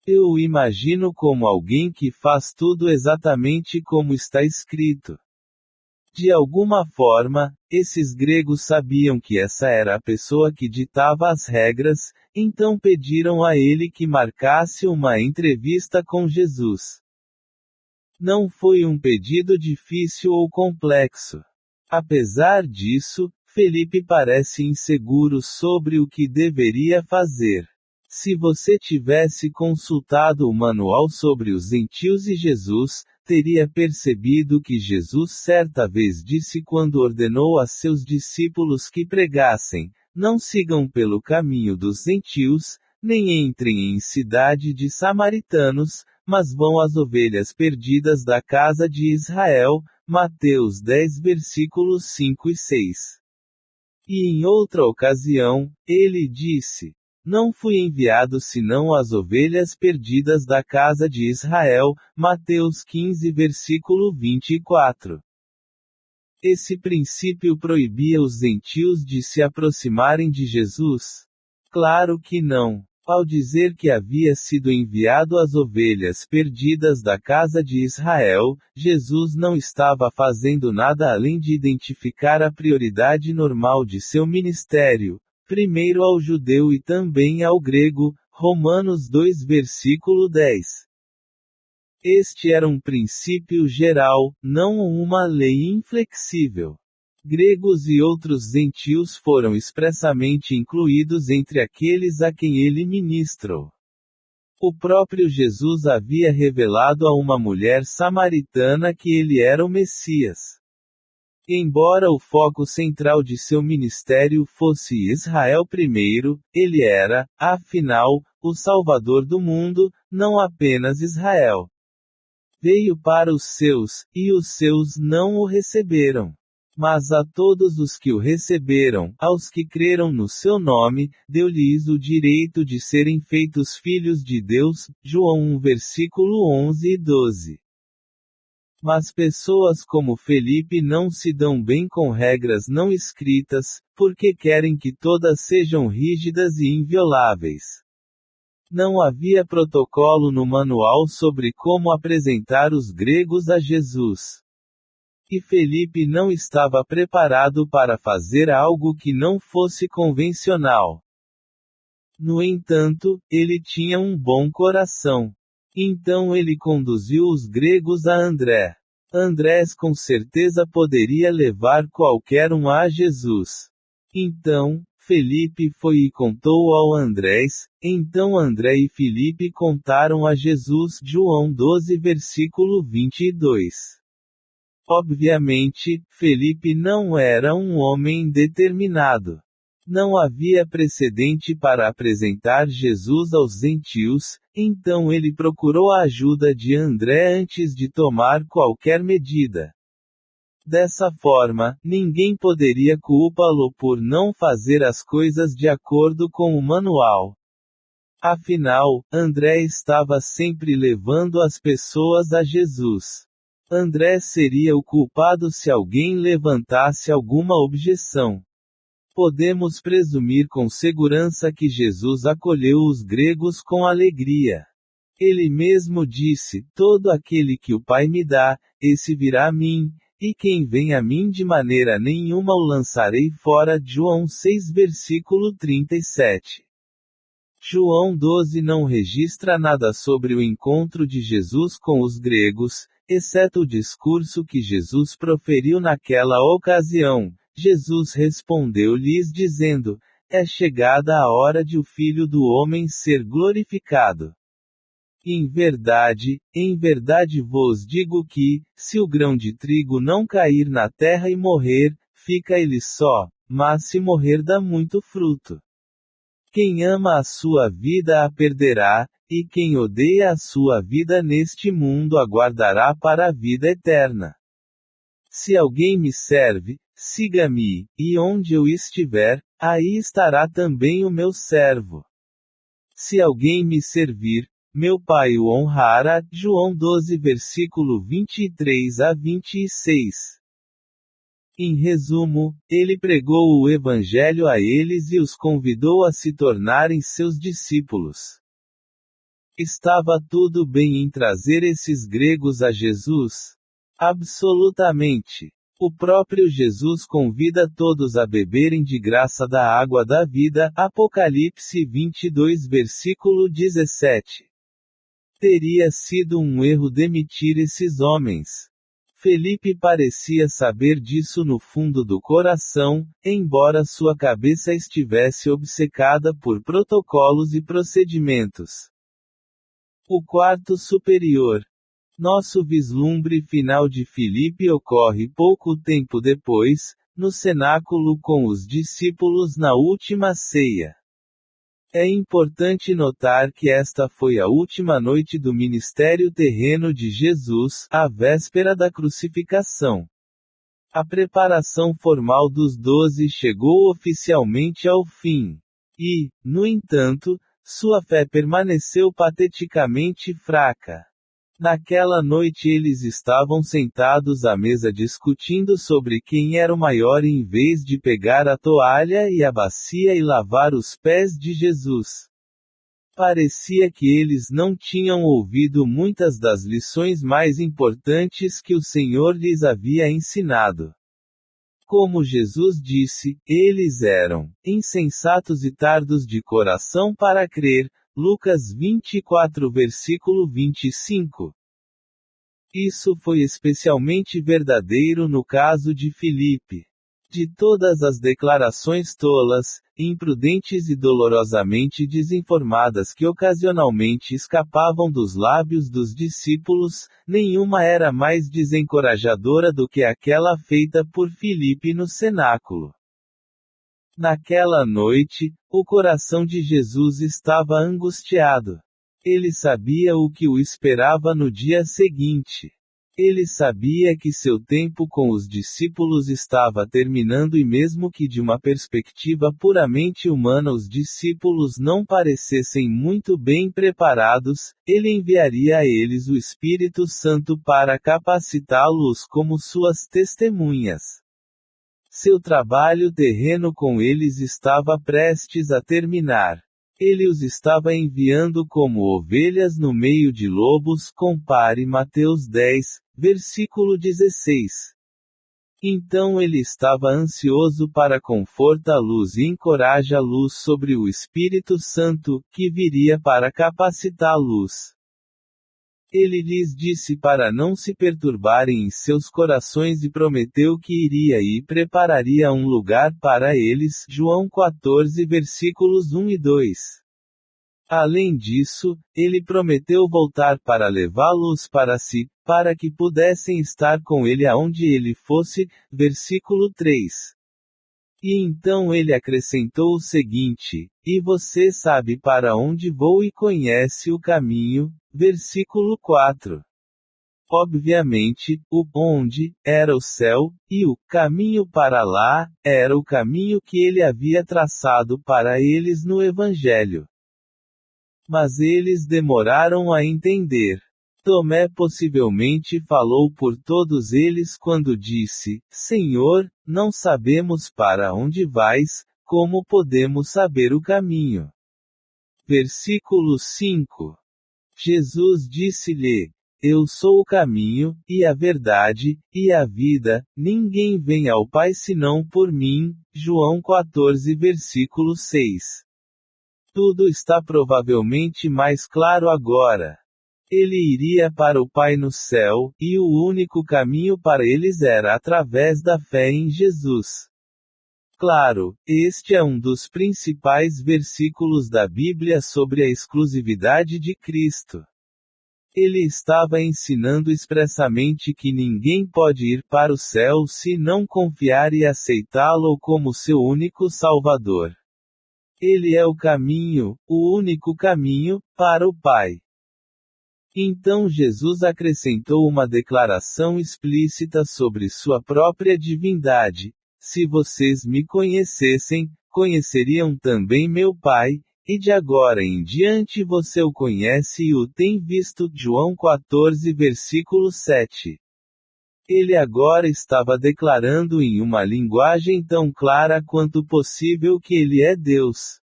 Eu o imagino como alguém que faz tudo exatamente como está escrito. De alguma forma, esses gregos sabiam que essa era a pessoa que ditava as regras, então pediram a ele que marcasse uma entrevista com Jesus. Não foi um pedido difícil ou complexo. Apesar disso, Felipe parece inseguro sobre o que deveria fazer. Se você tivesse consultado o manual sobre os gentios e Jesus, teria percebido que Jesus certa vez disse quando ordenou a seus discípulos que pregassem: não sigam pelo caminho dos gentios, nem entrem em cidade de samaritanos, mas vão às ovelhas perdidas da casa de Israel. Mateus 10 versículos 5 e 6. E em outra ocasião, ele disse: não fui enviado senão às ovelhas perdidas da casa de Israel. Mateus 15 versículo 24. Esse princípio proibia os gentios de se aproximarem de Jesus? Claro que não. Ao dizer que havia sido enviado às ovelhas perdidas da casa de Israel, Jesus não estava fazendo nada além de identificar a prioridade normal de seu ministério, primeiro ao judeu e também ao grego, Romanos 2 versículo 10. Este era um princípio geral, não uma lei inflexível. Gregos e outros gentios foram expressamente incluídos entre aqueles a quem ele ministrou. O próprio Jesus havia revelado a uma mulher samaritana que ele era o Messias. Embora o foco central de seu ministério fosse Israel primeiro, ele era, afinal, o Salvador do mundo, não apenas Israel. Veio para os seus, e os seus não o receberam. Mas a todos os que o receberam, aos que creram no seu nome, deu-lhes o direito de serem feitos filhos de Deus. João 1 versículo 11 e 12. Mas pessoas como Felipe não se dão bem com regras não escritas, porque querem que todas sejam rígidas e invioláveis. Não havia protocolo no manual sobre como apresentar os gregos a Jesus. E Felipe não estava preparado para fazer algo que não fosse convencional. No entanto, ele tinha um bom coração. Então ele conduziu os gregos a André. Andrés com certeza poderia levar qualquer um a Jesus. Então, Felipe foi e contou ao Andrés, então André e Filipe contaram a Jesus. João 12 versículo 22. Obviamente, Felipe não era um homem determinado. Não havia precedente para apresentar Jesus aos gentios, então ele procurou a ajuda de André antes de tomar qualquer medida. Dessa forma, ninguém poderia culpá-lo por não fazer as coisas de acordo com o manual. Afinal, André estava sempre levando as pessoas a Jesus. André seria o culpado se alguém levantasse alguma objeção. Podemos presumir com segurança que Jesus acolheu os gregos com alegria. Ele mesmo disse: "Todo aquele que o Pai me dá, esse virá a mim, e quem vem a mim de maneira nenhuma o lançarei fora." João 6 versículo 37. João 12 não registra nada sobre o encontro de Jesus com os gregos, exceto o discurso que Jesus proferiu naquela ocasião. Jesus respondeu-lhes dizendo: "É chegada a hora de o Filho do Homem ser glorificado. Em verdade vos digo que, se o grão de trigo não cair na terra e morrer, fica ele só, mas se morrer dá muito fruto. Quem ama a sua vida a perderá, e quem odeia a sua vida neste mundo a guardará para a vida eterna. Se alguém me serve, siga-me, e onde eu estiver, aí estará também o meu servo. Se alguém me servir, meu Pai o honrará." João 12 versículo 23 a 26. Em resumo, ele pregou o Evangelho a eles e os convidou a se tornarem seus discípulos. Estava tudo bem em trazer esses gregos a Jesus? Absolutamente. O próprio Jesus convida todos a beberem de graça da água da vida. Apocalipse 22 versículo 17. Teria sido um erro demitir esses homens. Felipe parecia saber disso no fundo do coração, embora sua cabeça estivesse obcecada por protocolos e procedimentos. O quarto superior. Nosso vislumbre final de Filipe ocorre pouco tempo depois, no cenáculo com os discípulos na última ceia. É importante notar que esta foi a última noite do ministério terreno de Jesus, a véspera da crucificação. A preparação formal dos 12 chegou oficialmente ao fim. E, no entanto, sua fé permaneceu pateticamente fraca. Naquela noite eles estavam sentados à mesa discutindo sobre quem era o maior em vez de pegar a toalha e a bacia e lavar os pés de Jesus. Parecia que eles não tinham ouvido muitas das lições mais importantes que o Senhor lhes havia ensinado. Como Jesus disse, eles eram insensatos e tardos de coração para crer. Lucas 24 versículo 25. Isso foi especialmente verdadeiro no caso de Filipe. De todas as declarações tolas, imprudentes e dolorosamente desinformadas que ocasionalmente escapavam dos lábios dos discípulos, nenhuma era mais desencorajadora do que aquela feita por Filipe no cenáculo. Naquela noite, o coração de Jesus estava angustiado. Ele sabia o que o esperava no dia seguinte. Ele sabia que seu tempo com os discípulos estava terminando e mesmo que de uma perspectiva puramente humana os discípulos não parecessem muito bem preparados, ele enviaria a eles o Espírito Santo para capacitá-los como suas testemunhas. Seu trabalho terreno com eles estava prestes a terminar. Ele os estava enviando como ovelhas no meio de lobos. Compare Mateus 10, versículo 16. Então ele estava ansioso para confortá-los e encorajá-los sobre o Espírito Santo, que viria para capacitá-los. Ele lhes disse para não se perturbarem em seus corações e prometeu que iria e prepararia um lugar para eles. João 14 versículos 1 e 2. Além disso, ele prometeu voltar para levá-los para si, para que pudessem estar com ele aonde ele fosse. Versículo 3. E então ele acrescentou o seguinte: "E você sabe para onde vou e conhece o caminho." Versículo 4. Obviamente, o onde era o céu, e o caminho para lá era o caminho que ele havia traçado para eles no Evangelho. Mas eles demoraram a entender. Tomé possivelmente falou por todos eles quando disse: Senhor, não sabemos para onde vais, como podemos saber o caminho? Versículo 5. Jesus disse-lhe: Eu sou o caminho, e a verdade, e a vida, ninguém vem ao Pai senão por mim. João 14 versículo 6. Tudo está provavelmente mais claro agora. Ele iria para o Pai no céu, e o único caminho para eles era através da fé em Jesus. Claro, este é um dos principais versículos da Bíblia sobre a exclusividade de Cristo. Ele estava ensinando expressamente que ninguém pode ir para o céu se não confiar e aceitá-lo como seu único Salvador. Ele é o caminho, o único caminho, para o Pai. Então Jesus acrescentou uma declaração explícita sobre sua própria divindade: Se vocês me conhecessem, conheceriam também meu Pai, e de agora em diante você o conhece e o tem visto. João 14 versículo 7. Ele agora estava declarando em uma linguagem tão clara quanto possível que ele é Deus.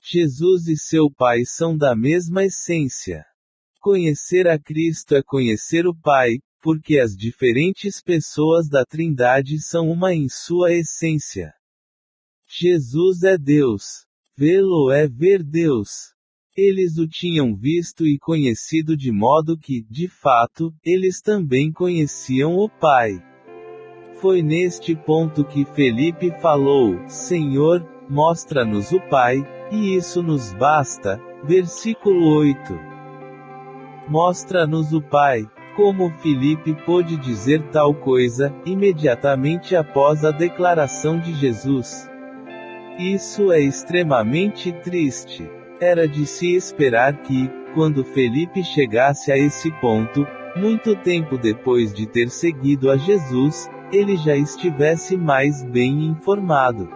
Jesus e seu Pai são da mesma essência. Conhecer a Cristo é conhecer o Pai, porque as diferentes pessoas da Trindade são uma em sua essência. Jesus é Deus. Vê-lo é ver Deus. Eles o tinham visto e conhecido de modo que, de fato, eles também conheciam o Pai. Foi neste ponto que Felipe falou: Senhor, mostra-nos o Pai, e isso nos basta. Versículo 8. Mostra-nos o Pai. Como Filipe pôde dizer tal coisa, imediatamente após a declaração de Jesus? Isso é extremamente triste. Era de se esperar que, quando Felipe chegasse a esse ponto, muito tempo depois de ter seguido a Jesus, ele já estivesse mais bem informado.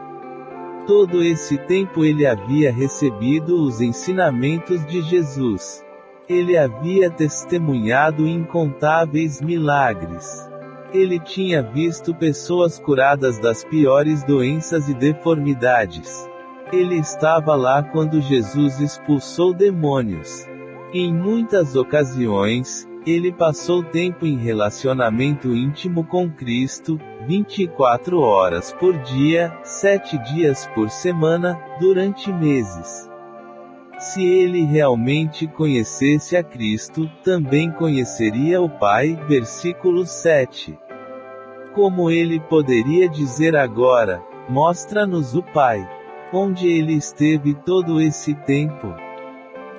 Todo esse tempo ele havia recebido os ensinamentos de Jesus. Ele havia testemunhado incontáveis milagres. Ele tinha visto pessoas curadas das piores doenças e deformidades. Ele estava lá quando Jesus expulsou demônios. Em muitas ocasiões, ele passou tempo em relacionamento íntimo com Cristo, 24 horas por dia, 7 dias por semana, durante meses. Se ele realmente conhecesse a Cristo, também conheceria o Pai. Versículo 7. Como ele poderia dizer agora: Mostra-nos o Pai? Onde ele esteve todo esse tempo?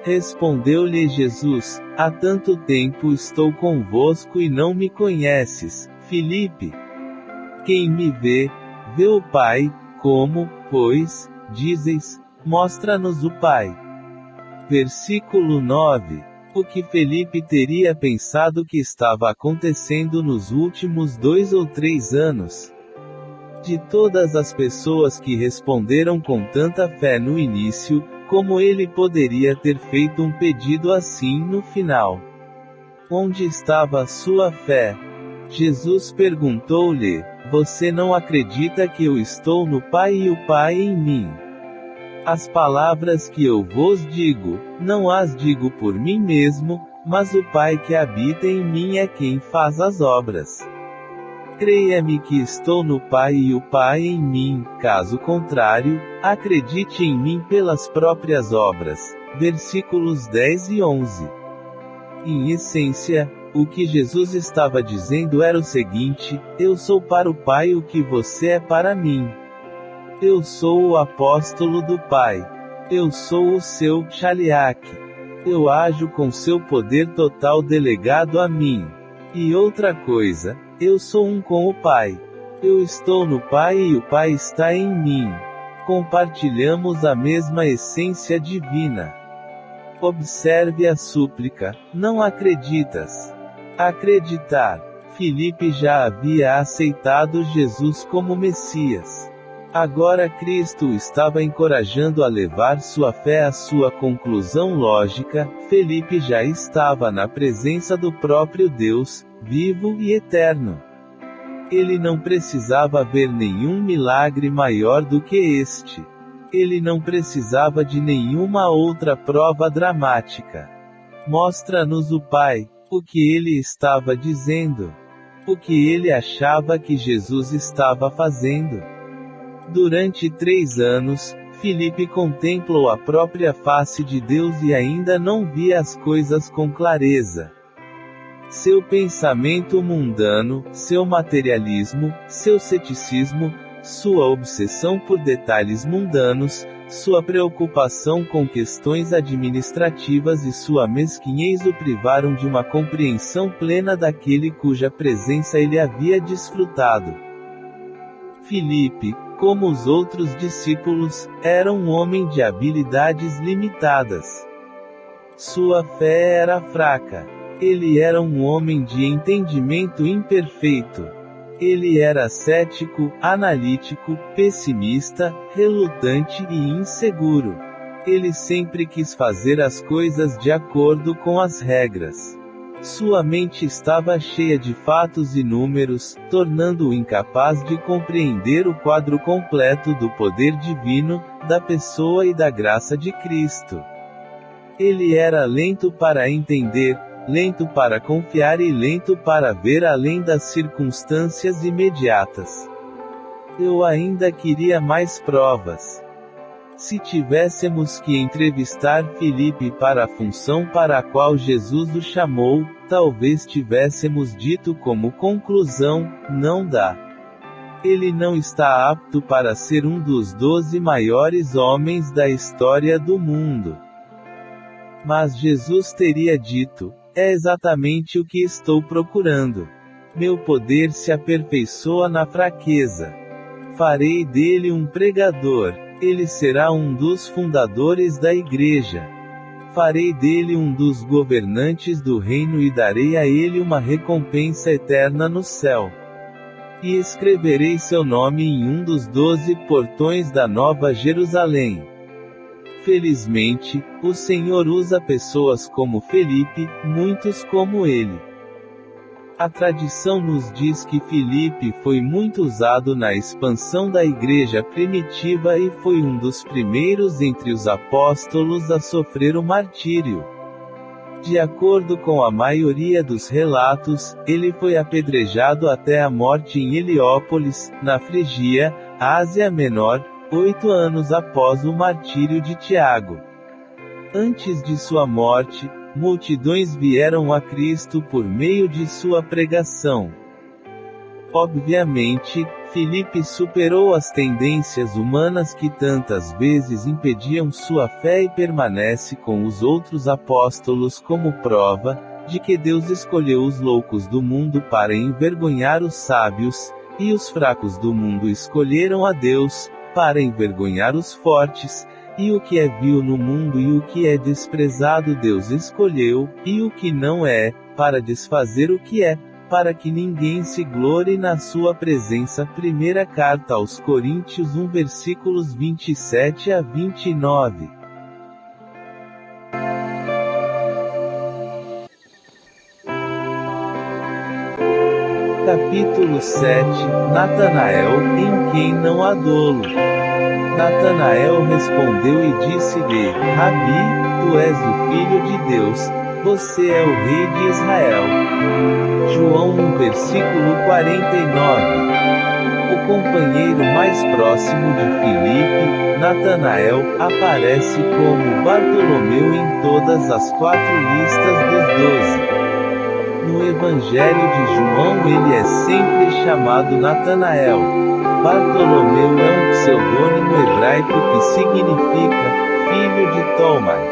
Respondeu-lhe Jesus: Há tanto tempo estou convosco e não me conheces, Filipe. Quem me vê, vê o Pai. Como, pois, dizes: Mostra-nos o Pai? Versículo 9. O que Felipe teria pensado que estava acontecendo nos últimos 2 ou 3 anos? De todas as pessoas que responderam com tanta fé no início, como ele poderia ter feito um pedido assim no final? Onde estava a sua fé? Jesus perguntou-lhe: Você não acredita que eu estou no Pai e o Pai em mim? As palavras que eu vos digo, não as digo por mim mesmo, mas o Pai que habita em mim é quem faz as obras. Creia-me que estou no Pai e o Pai em mim, caso contrário, acredite em mim pelas próprias obras. Versículos 10 e 11. Em essência, o que Jesus estava dizendo era o seguinte: Eu sou para o Pai o que você é para mim. Eu sou o apóstolo do Pai. Eu sou o seu Shaliach. Eu ajo com seu poder total delegado a mim. E outra coisa, eu sou um com o Pai. Eu estou no Pai e o Pai está em mim. Compartilhamos a mesma essência divina. Observe a súplica: Não acreditas? Acreditar. Filipe já havia aceitado Jesus como Messias. Agora Cristo o estava encorajando a levar sua fé à sua conclusão lógica. Filipe já estava na presença do próprio Deus, vivo e eterno. Ele não precisava ver nenhum milagre maior do que este. Ele não precisava de nenhuma outra prova dramática. Mostra-nos o Pai, o que ele estava dizendo. O que ele achava que Jesus estava fazendo. Durante 3 anos, Filipe contemplou a própria face de Deus e ainda não via as coisas com clareza. Seu pensamento mundano, seu materialismo, seu ceticismo, sua obsessão por detalhes mundanos, sua preocupação com questões administrativas e sua mesquinhez o privaram de uma compreensão plena daquele cuja presença ele havia desfrutado. Filipe, como os outros discípulos, era um homem de habilidades limitadas. Sua fé era fraca. Ele era um homem de entendimento imperfeito. Ele era cético, analítico, pessimista, relutante e inseguro. Ele sempre quis fazer as coisas de acordo com as regras. Sua mente estava cheia de fatos e números, tornando-o incapaz de compreender o quadro completo do poder divino, da pessoa e da graça de Cristo. Ele era lento para entender, lento para confiar e lento para ver além das circunstâncias imediatas. Eu ainda queria mais provas. Se tivéssemos que entrevistar Filipe para a função para a qual Jesus o chamou, talvez tivéssemos dito como conclusão: não dá. Ele não está apto para ser um dos 12 maiores homens da história do mundo. Mas Jesus teria dito: é exatamente o que estou procurando. Meu poder se aperfeiçoa na fraqueza. Farei dele um pregador. Ele será um dos fundadores da igreja. Farei dele um dos governantes do reino e darei a ele uma recompensa eterna no céu. E escreverei seu nome em um dos 12 portões da Nova Jerusalém. Felizmente, o Senhor usa pessoas como Filipe, muitos como ele. A tradição nos diz que Filipe foi muito usado na expansão da igreja primitiva e foi um dos primeiros entre os apóstolos a sofrer o martírio. De acordo com a maioria dos relatos, ele foi apedrejado até a morte em Heliópolis, na Frígia, Ásia Menor, 8 anos após o martírio de Tiago. Antes de sua morte, multidões vieram a Cristo por meio de sua pregação. Obviamente, Filipe superou as tendências humanas que tantas vezes impediam sua fé e permanece com os outros apóstolos como prova de que Deus escolheu os loucos do mundo para envergonhar os sábios, e os fracos do mundo escolheram a Deus para envergonhar os fortes. E o que é vil no mundo e o que é desprezado Deus escolheu, e o que não é, para desfazer o que é, para que ninguém se glorie na sua presença. Primeira carta aos Coríntios 1 versículos 27 a 29. Capítulo 7, Natanael, em quem não há dolo. Natanael respondeu e disse-lhe: Rabi, tu és o Filho de Deus, você é o Rei de Israel. João 1 versículo 49. O companheiro mais próximo de Filipe, Natanael, aparece como Bartolomeu em todas as 4 listas dos 12. No Evangelho de João ele é sempre chamado Natanael. Bartolomeu é um pseudônimo hebraico que significa filho de Tomai.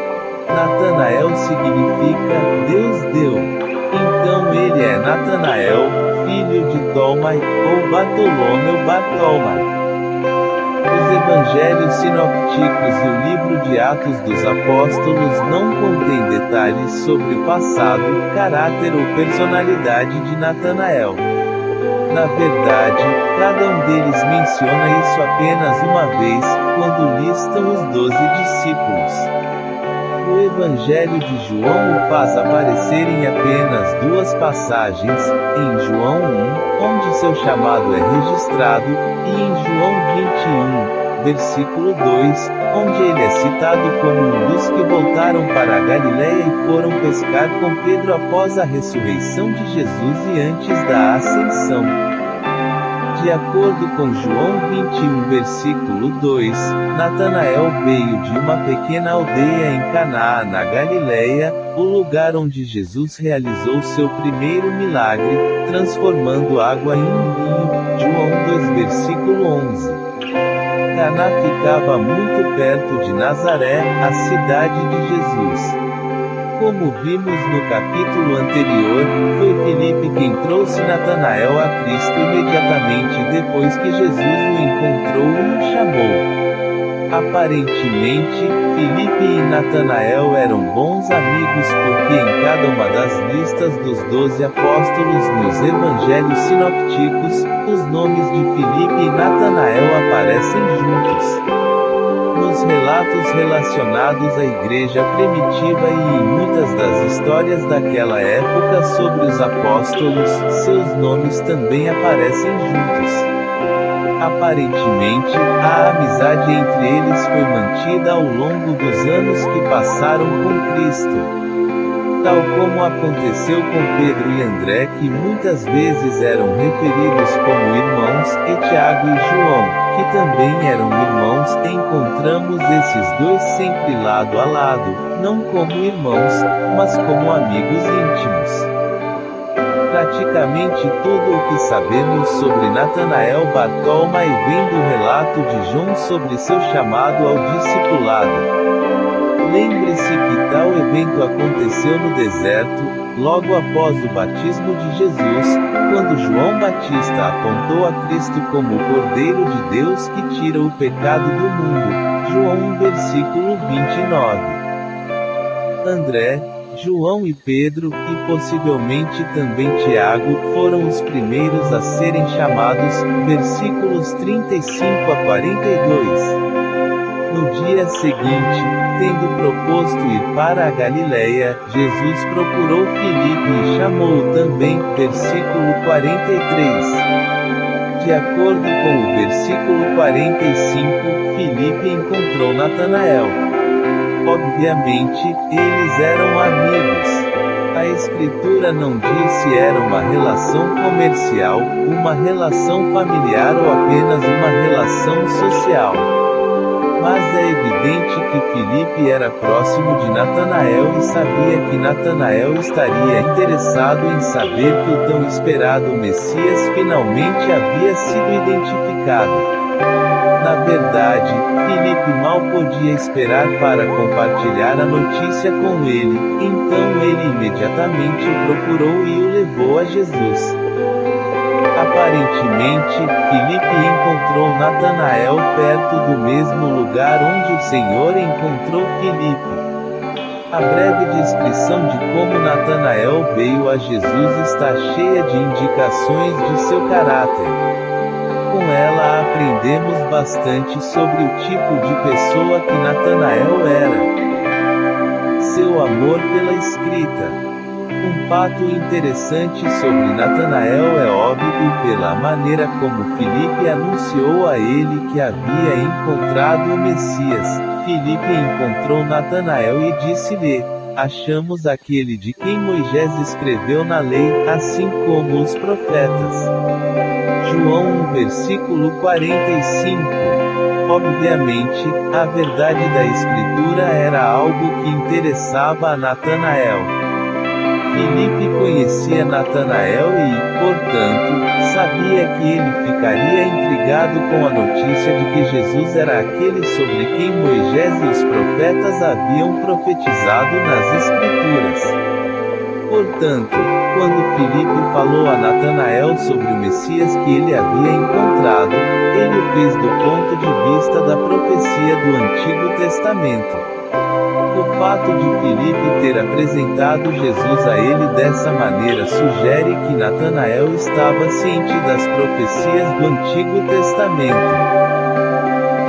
Natanael significa Deus deu. Então ele é Natanael, filho de Tomai, ou Bartolomeu Bartolmai. Os Evangelhos sinópticos e o livro de Atos dos Apóstolos não contêm detalhes sobre o passado, caráter ou personalidade de Natanael. Na verdade, cada um deles menciona isso apenas uma vez, quando listam os 12 discípulos. O Evangelho de João o faz aparecer em apenas 2 passagens, em João 1, onde seu chamado é registrado, e em João 21, versículo 2, onde ele é citado como um dos que voltaram para a Galiléia e foram pescar com Pedro após a ressurreição de Jesus e antes da ascensão. De acordo com João 21 versículo 2, Natanael veio de uma pequena aldeia em Canaã na Galiléia, o lugar onde Jesus realizou seu primeiro milagre, transformando água em vinho, João 2 versículo 11. Caná ficava muito perto de Nazaré, a cidade de Jesus. Como vimos no capítulo anterior, foi Filipe quem trouxe Natanael a Cristo imediatamente depois que Jesus o encontrou e o chamou. Aparentemente, Filipe e Natanael eram bons amigos porque em cada uma das listas dos 12 apóstolos nos evangelhos sinópticos, os nomes de Filipe e Natanael aparecem juntos. Nos relatos relacionados à igreja primitiva e em muitas das histórias daquela época sobre os apóstolos, seus nomes também aparecem juntos. Aparentemente, a amizade entre eles foi mantida ao longo dos anos que passaram com Cristo. Tal como aconteceu com Pedro e André, que muitas vezes eram referidos como irmãos, e Tiago e João, que também eram irmãos, encontramos esses dois sempre lado a lado, não como irmãos, mas como amigos íntimos. Praticamente tudo o que sabemos sobre Natanael Bartolomai vem do relato de João sobre seu chamado ao discipulado. Lembre-se que tal evento aconteceu no deserto, logo após o batismo de Jesus, quando João Batista apontou a Cristo como o Cordeiro de Deus que tira o pecado do mundo. João 1 versículo 29. André, João e Pedro, e possivelmente também Tiago, foram os primeiros a serem chamados, versículos 35 a 42. No dia seguinte, tendo proposto ir para a Galiléia, Jesus procurou Filipe e chamou-o também, versículo 43. De acordo com o versículo 45, Filipe encontrou Natanael. Obviamente, eles eram amigos. A Escritura não diz se era uma relação comercial, uma relação familiar ou apenas uma relação social. Mas é evidente que Filipe era próximo de Natanael e sabia que Natanael estaria interessado em saber que o tão esperado Messias finalmente havia sido identificado. Na verdade, Filipe mal podia esperar para compartilhar a notícia com ele, então ele imediatamente o procurou e o levou a Jesus. Aparentemente, Filipe encontrou Natanael perto do mesmo lugar onde o Senhor encontrou Filipe. A breve descrição de como Natanael veio a Jesus está cheia de indicações de seu caráter. Com ela aprendemos bastante sobre o tipo de pessoa que Natanael era. Seu amor pela escrita. Um fato interessante sobre Natanael é óbvio pela maneira como Filipe anunciou a ele que havia encontrado o Messias. Filipe encontrou Natanael e disse-lhe: achamos aquele de quem Moisés escreveu na lei, assim como os profetas. João 1 versículo 45. Obviamente, a verdade da Escritura era algo que interessava a Natanael. Filipe conhecia Natanael e, portanto, sabia que ele ficaria intrigado com a notícia de que Jesus era aquele sobre quem Moisés e os profetas haviam profetizado nas Escrituras. Portanto, quando Filipe falou a Natanael sobre o Messias que ele havia encontrado, ele o fez do ponto de vista da profecia do Antigo Testamento. O fato de Filipe ter apresentado Jesus a ele dessa maneira sugere que Natanael estava ciente das profecias do Antigo Testamento.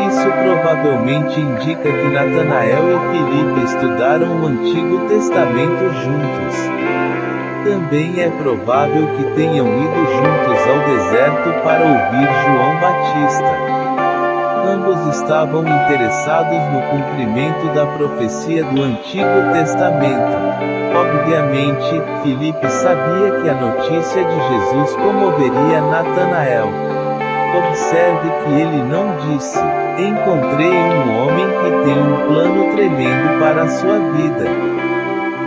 Isso provavelmente indica que Natanael e Filipe estudaram o Antigo Testamento juntos. Também é provável que tenham ido juntos ao deserto para ouvir João Batista. Ambos estavam interessados no cumprimento da profecia do Antigo Testamento. Obviamente, Filipe sabia que a notícia de Jesus comoveria Natanael. Observe que ele não disse: "Encontrei um homem que tem um plano tremendo para a sua vida."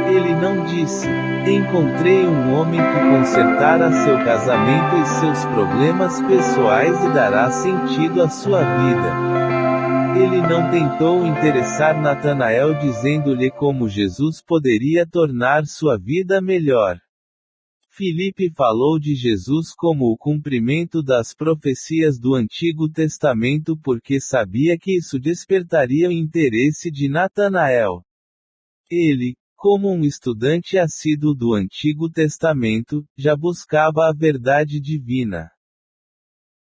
Ele não disse: "Encontrei um homem que consertará seu casamento e seus problemas pessoais e dará sentido à sua vida." Ele não tentou interessar Natanael dizendo-lhe como Jesus poderia tornar sua vida melhor. Filipe falou de Jesus como o cumprimento das profecias do Antigo Testamento porque sabia que isso despertaria o interesse de Natanael. Ele, como um estudante assíduo do Antigo Testamento, já buscava a verdade divina.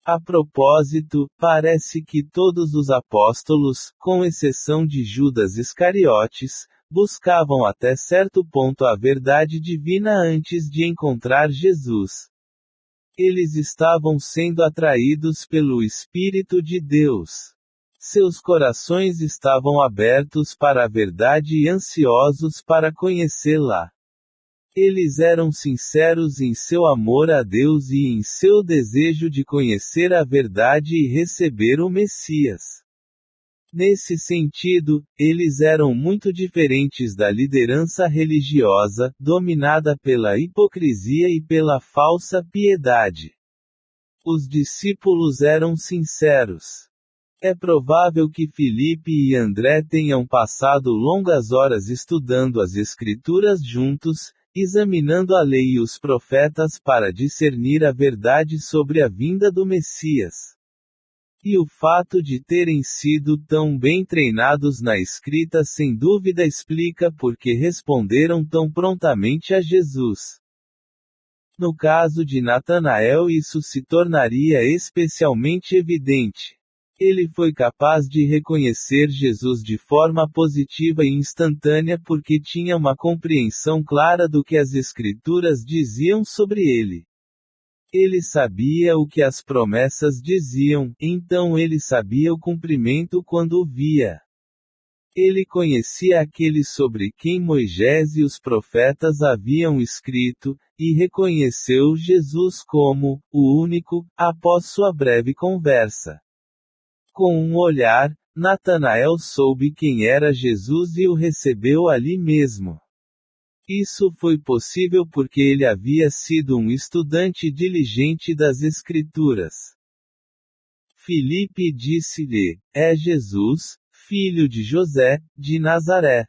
A propósito, parece que todos os apóstolos, com exceção de Judas Iscariotes, buscavam até certo ponto a verdade divina antes de encontrar Jesus. Eles estavam sendo atraídos pelo Espírito de Deus. Seus corações estavam abertos para a verdade e ansiosos para conhecê-la. Eles eram sinceros em seu amor a Deus e em seu desejo de conhecer a verdade e receber o Messias. Nesse sentido, eles eram muito diferentes da liderança religiosa, dominada pela hipocrisia e pela falsa piedade. Os discípulos eram sinceros. É provável que Filipe e André tenham passado longas horas estudando as Escrituras juntos, examinando a lei e os profetas para discernir a verdade sobre a vinda do Messias. E o fato de terem sido tão bem treinados na escrita sem dúvida explica por que responderam tão prontamente a Jesus. No caso de Natanael, isso se tornaria especialmente evidente. Ele foi capaz de reconhecer Jesus de forma positiva e instantânea porque tinha uma compreensão clara do que as Escrituras diziam sobre ele. Ele sabia o que as promessas diziam, então ele sabia o cumprimento quando o via. Ele conhecia aquele sobre quem Moisés e os profetas haviam escrito, e reconheceu Jesus como o único, após sua breve conversa. Com um olhar, Natanael soube quem era Jesus e o recebeu ali mesmo. Isso foi possível porque ele havia sido um estudante diligente das Escrituras. Filipe disse-lhe: "É Jesus, filho de José, de Nazaré."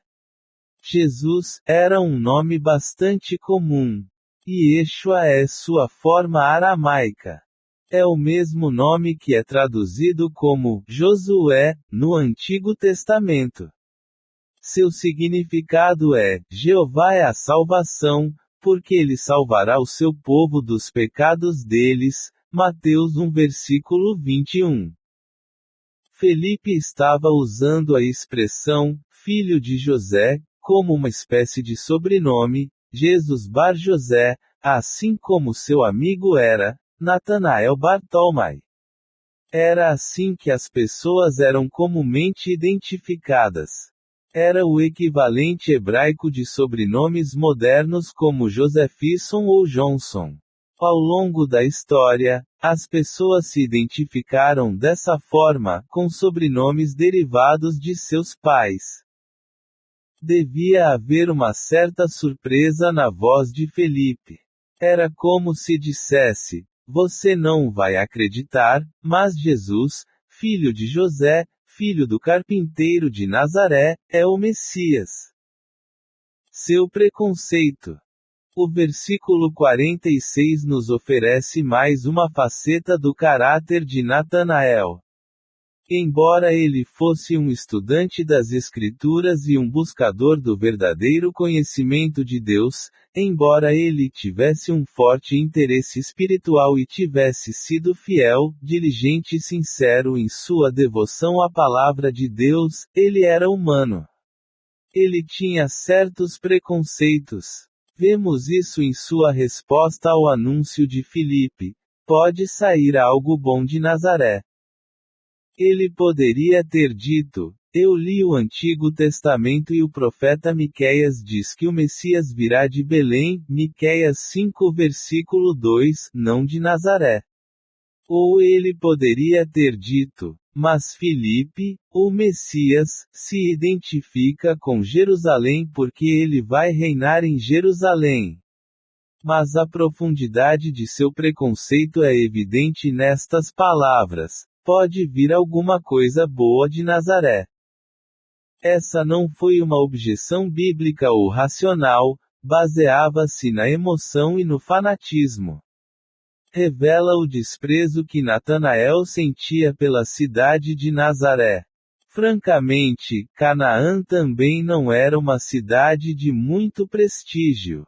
Jesus era um nome bastante comum. E Yeshua é sua forma aramaica. É o mesmo nome que é traduzido como Josué, no Antigo Testamento. Seu significado é: Jeová é a salvação, porque ele salvará o seu povo dos pecados deles. Mateus 1 versículo 21. Felipe estava usando a expressão, filho de José, como uma espécie de sobrenome, Jesus Bar José, assim como seu amigo era, Natanael Bartolomai. Era assim que as pessoas eram comumente identificadas. Era o equivalente hebraico de sobrenomes modernos como Josephson ou Johnson. Ao longo da história, as pessoas se identificaram dessa forma, com sobrenomes derivados de seus pais. Devia haver uma certa surpresa na voz de Felipe. Era como se dissesse: "Você não vai acreditar, mas Jesus, filho de José, filho do carpinteiro de Nazaré, é o Messias." Seu preconceito. O versículo 46 nos oferece mais uma faceta do caráter de Natanael. Embora ele fosse um estudante das Escrituras e um buscador do verdadeiro conhecimento de Deus, embora ele tivesse um forte interesse espiritual e tivesse sido fiel, diligente e sincero em sua devoção à palavra de Deus, ele era humano. Ele tinha certos preconceitos. Vemos isso em sua resposta ao anúncio de Filipe: pode sair algo bom de Nazaré. Ele poderia ter dito: eu li o Antigo Testamento e o profeta Miqueias diz que o Messias virá de Belém, Miqueias 5 versículo 2, não de Nazaré. Ou ele poderia ter dito: mas Filipe, o Messias, se identifica com Jerusalém porque ele vai reinar em Jerusalém. Mas a profundidade de seu preconceito é evidente nestas palavras: pode vir alguma coisa boa de Nazaré. Essa não foi uma objeção bíblica ou racional, baseava-se na emoção e no fanatismo. Revela o desprezo que Natanael sentia pela cidade de Nazaré. Francamente, Canaã também não era uma cidade de muito prestígio.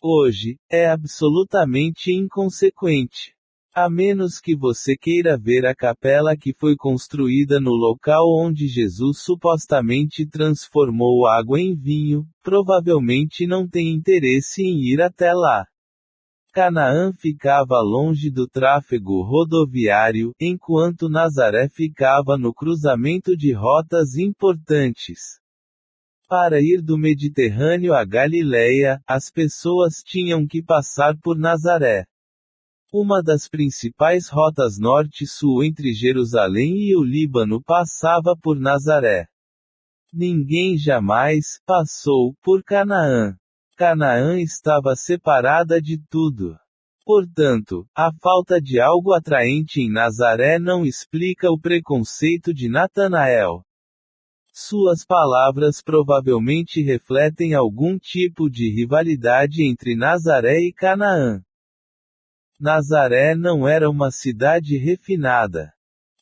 Hoje, é absolutamente inconsequente. A menos que você queira ver a capela que foi construída no local onde Jesus supostamente transformou água em vinho, provavelmente não tem interesse em ir até lá. Canaã ficava longe do tráfego rodoviário, enquanto Nazaré ficava no cruzamento de rotas importantes. Para ir do Mediterrâneo à Galileia, as pessoas tinham que passar por Nazaré. Uma das principais rotas norte-sul entre Jerusalém e o Líbano passava por Nazaré. Ninguém jamais passou por Canaã. Canaã estava separada de tudo. Portanto, a falta de algo atraente em Nazaré não explica o preconceito de Natanael. Suas palavras provavelmente refletem algum tipo de rivalidade entre Nazaré e Canaã. Nazaré não era uma cidade refinada.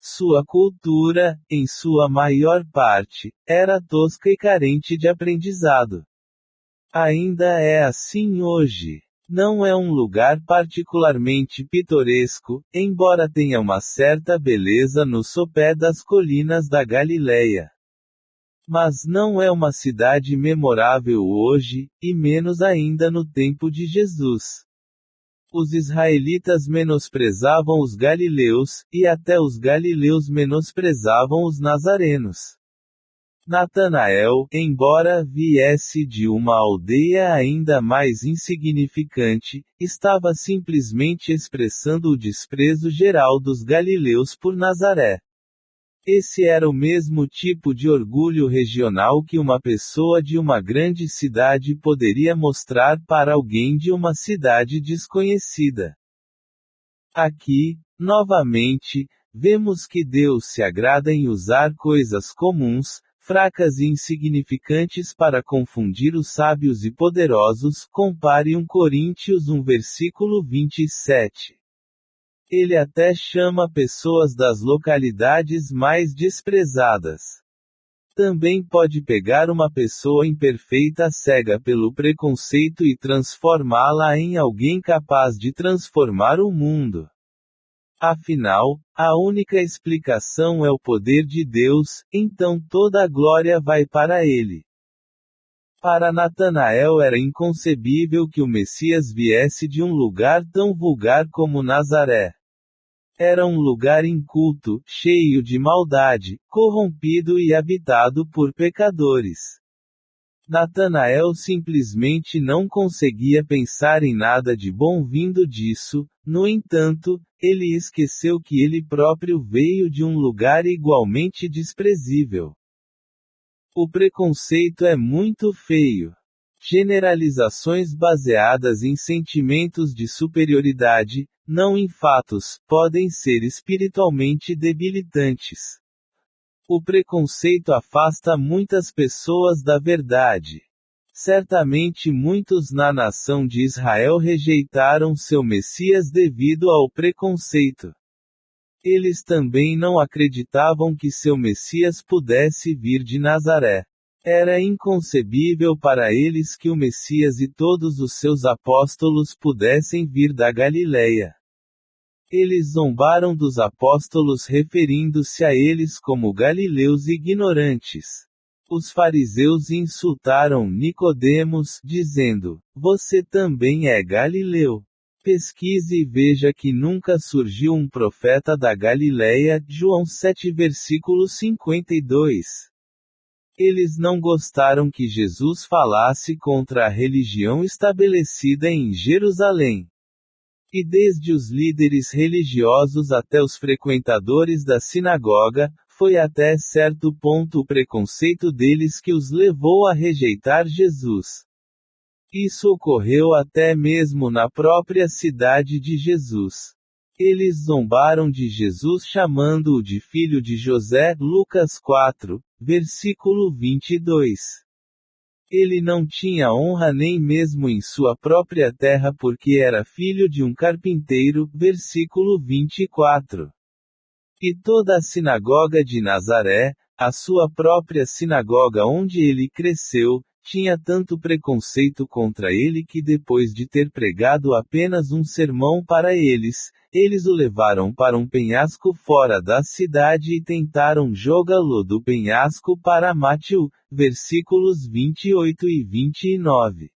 Sua cultura, em sua maior parte, era tosca e carente de aprendizado. Ainda é assim hoje. Não é um lugar particularmente pitoresco, embora tenha uma certa beleza no sopé das colinas da Galileia. Mas não é uma cidade memorável hoje, e menos ainda no tempo de Jesus. Os israelitas menosprezavam os galileus, e até os galileus menosprezavam os nazarenos. Natanael, embora viesse de uma aldeia ainda mais insignificante, estava simplesmente expressando o desprezo geral dos galileus por Nazaré. Esse era o mesmo tipo de orgulho regional que uma pessoa de uma grande cidade poderia mostrar para alguém de uma cidade desconhecida. Aqui, novamente, vemos que Deus se agrada em usar coisas comuns, fracas e insignificantes para confundir os sábios e poderosos. Compare 1 Coríntios 1 versículo 27. Ele até chama pessoas das localidades mais desprezadas. Também pode pegar uma pessoa imperfeita cega pelo preconceito e transformá-la em alguém capaz de transformar o mundo. Afinal, a única explicação é o poder de Deus, então toda a glória vai para ele. Para Natanael era inconcebível que o Messias viesse de um lugar tão vulgar como Nazaré. Era um lugar inculto, cheio de maldade, corrompido e habitado por pecadores. Natanael simplesmente não conseguia pensar em nada de bom vindo disso. No entanto, ele esqueceu que ele próprio veio de um lugar igualmente desprezível. O preconceito é muito feio. Generalizações baseadas em sentimentos de superioridade, não em fatos, podem ser espiritualmente debilitantes. O preconceito afasta muitas pessoas da verdade. Certamente muitos na nação de Israel rejeitaram seu Messias devido ao preconceito. Eles também não acreditavam que seu Messias pudesse vir de Nazaré. Era inconcebível para eles que o Messias e todos os seus apóstolos pudessem vir da Galileia. Eles zombaram dos apóstolos referindo-se a eles como galileus ignorantes. Os fariseus insultaram Nicodemos, dizendo: "Você também é galileu. Pesquise e veja que nunca surgiu um profeta da Galileia." João 7 versículo 52. Eles não gostaram que Jesus falasse contra a religião estabelecida em Jerusalém. E desde os líderes religiosos até os frequentadores da sinagoga, foi até certo ponto o preconceito deles que os levou a rejeitar Jesus. Isso ocorreu até mesmo na própria cidade de Jesus. Eles zombaram de Jesus chamando-o de filho de José, Lucas 4, versículo 22. Ele não tinha honra nem mesmo em sua própria terra porque era filho de um carpinteiro, versículo 24. E toda a sinagoga de Nazaré, a sua própria sinagoga onde ele cresceu, tinha tanto preconceito contra ele que depois de ter pregado apenas um sermão para eles, eles o levaram para um penhasco fora da cidade e tentaram jogá-lo do penhasco para Mateus, versículos 28 e 29.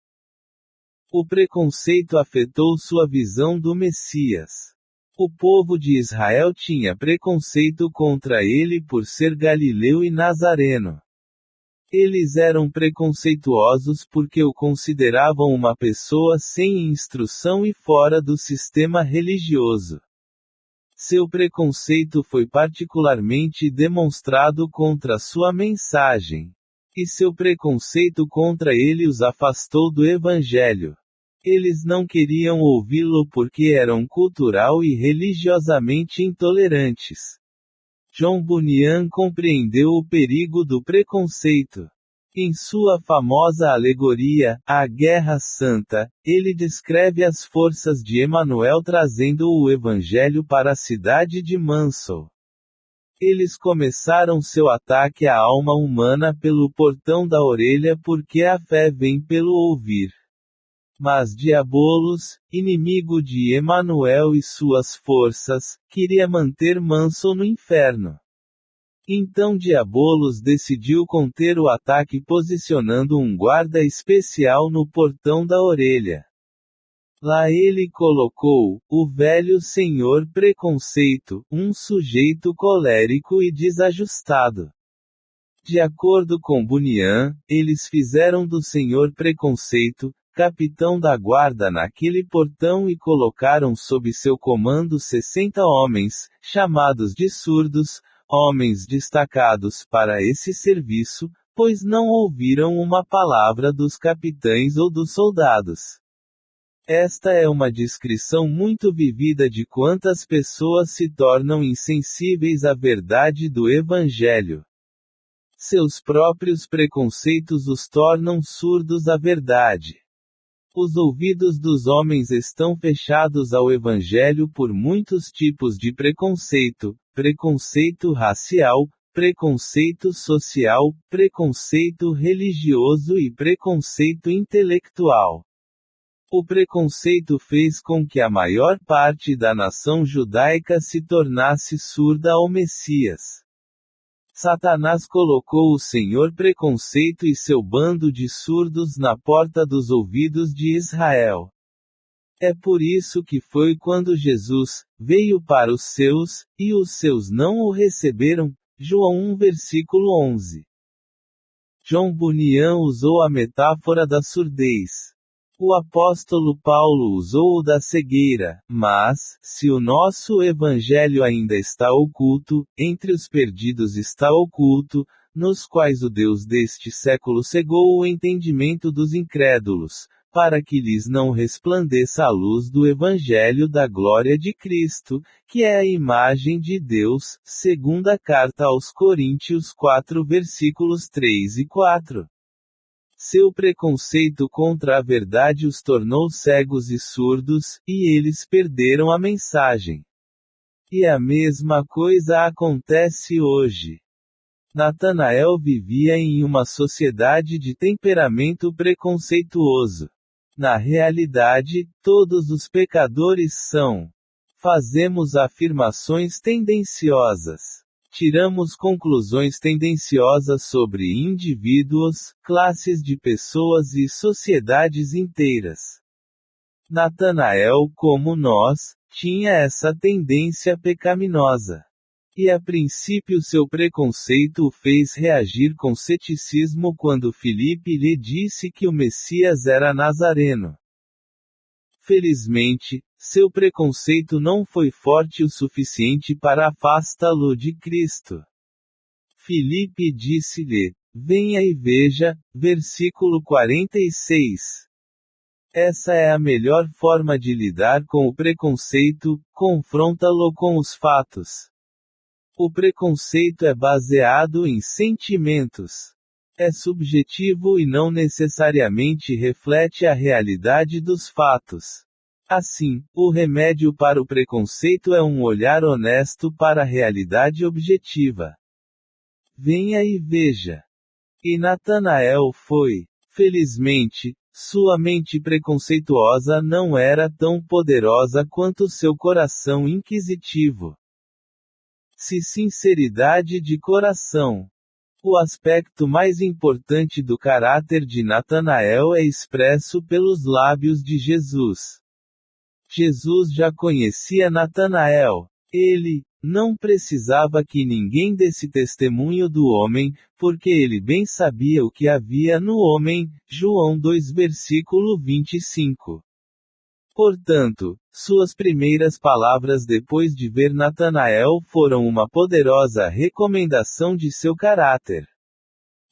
O preconceito afetou sua visão do Messias. O povo de Israel tinha preconceito contra ele por ser galileu e nazareno. Eles eram preconceituosos porque o consideravam uma pessoa sem instrução e fora do sistema religioso. Seu preconceito foi particularmente demonstrado contra sua mensagem. E seu preconceito contra ele os afastou do Evangelho. Eles não queriam ouvi-lo porque eram cultural e religiosamente intolerantes. John Bunyan compreendeu o perigo do preconceito. Em sua famosa alegoria, A Guerra Santa, ele descreve as forças de Emanuel trazendo o Evangelho para a cidade de Mansell. Eles começaram seu ataque à alma humana pelo portão da orelha porque a fé vem pelo ouvir. Mas Diabolos, inimigo de Emanuel e suas forças, queria manter Mansell no inferno. Então Diabolos decidiu conter o ataque posicionando um guarda especial no portão da orelha. Lá ele colocou, o velho senhor preconceito, um sujeito colérico e desajustado. De acordo com Bunyan, eles fizeram do senhor preconceito, capitão da guarda naquele portão e colocaram sob seu comando 60 homens, chamados de surdos, homens destacados para esse serviço, pois não ouviram uma palavra dos capitães ou dos soldados. Esta é uma descrição muito vivida de quantas pessoas se tornam insensíveis à verdade do Evangelho. Seus próprios preconceitos os tornam surdos à verdade. Os ouvidos dos homens estão fechados ao Evangelho por muitos tipos de preconceito: preconceito racial, preconceito social, preconceito religioso e preconceito intelectual. O preconceito fez com que a maior parte da nação judaica se tornasse surda ao Messias. Satanás colocou o senhor preconceito e seu bando de surdos na porta dos ouvidos de Israel. É por isso que foi quando Jesus veio para os seus, e os seus não o receberam. João 1 versículo 11. John Bunyan usou a metáfora da surdez. O apóstolo Paulo usou o da cegueira, mas, se o nosso evangelho ainda está oculto, entre os perdidos está oculto, nos quais o Deus deste século cegou o entendimento dos incrédulos, para que lhes não resplandeça a luz do evangelho da glória de Cristo, que é a imagem de Deus, segunda carta aos Coríntios 4 versículos 3 e 4. Seu preconceito contra a verdade os tornou cegos e surdos, e eles perderam a mensagem. E a mesma coisa acontece hoje. Natanael vivia em uma sociedade de temperamento preconceituoso. Na realidade, todos os pecadores são. Fazemos afirmações tendenciosas. Tiramos conclusões tendenciosas sobre indivíduos, classes de pessoas e sociedades inteiras. Natanael, como nós, tinha essa tendência pecaminosa. E a princípio seu preconceito o fez reagir com ceticismo quando Filipe lhe disse que o Messias era nazareno. Felizmente, seu preconceito não foi forte o suficiente para afastá-lo de Cristo. Filipe disse-lhe: venha e veja, versículo 46. Essa é a melhor forma de lidar com o preconceito, confronta-lo com os fatos. O preconceito é baseado em sentimentos. É subjetivo e não necessariamente reflete a realidade dos fatos. Assim, o remédio para o preconceito é um olhar honesto para a realidade objetiva. Venha e veja. E Natanael foi. Felizmente, sua mente preconceituosa não era tão poderosa quanto seu coração inquisitivo. Sinceridade de coração. O aspecto mais importante do caráter de Natanael é expresso pelos lábios de Jesus. Jesus já conhecia Natanael. Ele não precisava que ninguém desse testemunho do homem, porque ele bem sabia o que havia no homem. João 2 versículo 25. Portanto, suas primeiras palavras depois de ver Natanael foram uma poderosa recomendação de seu caráter.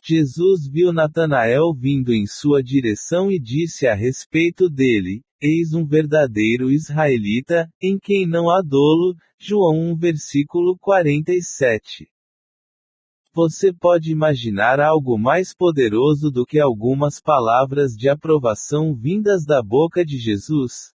Jesus viu Natanael vindo em sua direção e disse a respeito dele: eis um verdadeiro israelita, em quem não há dolo. João 1 versículo 47. Você pode imaginar algo mais poderoso do que algumas palavras de aprovação vindas da boca de Jesus?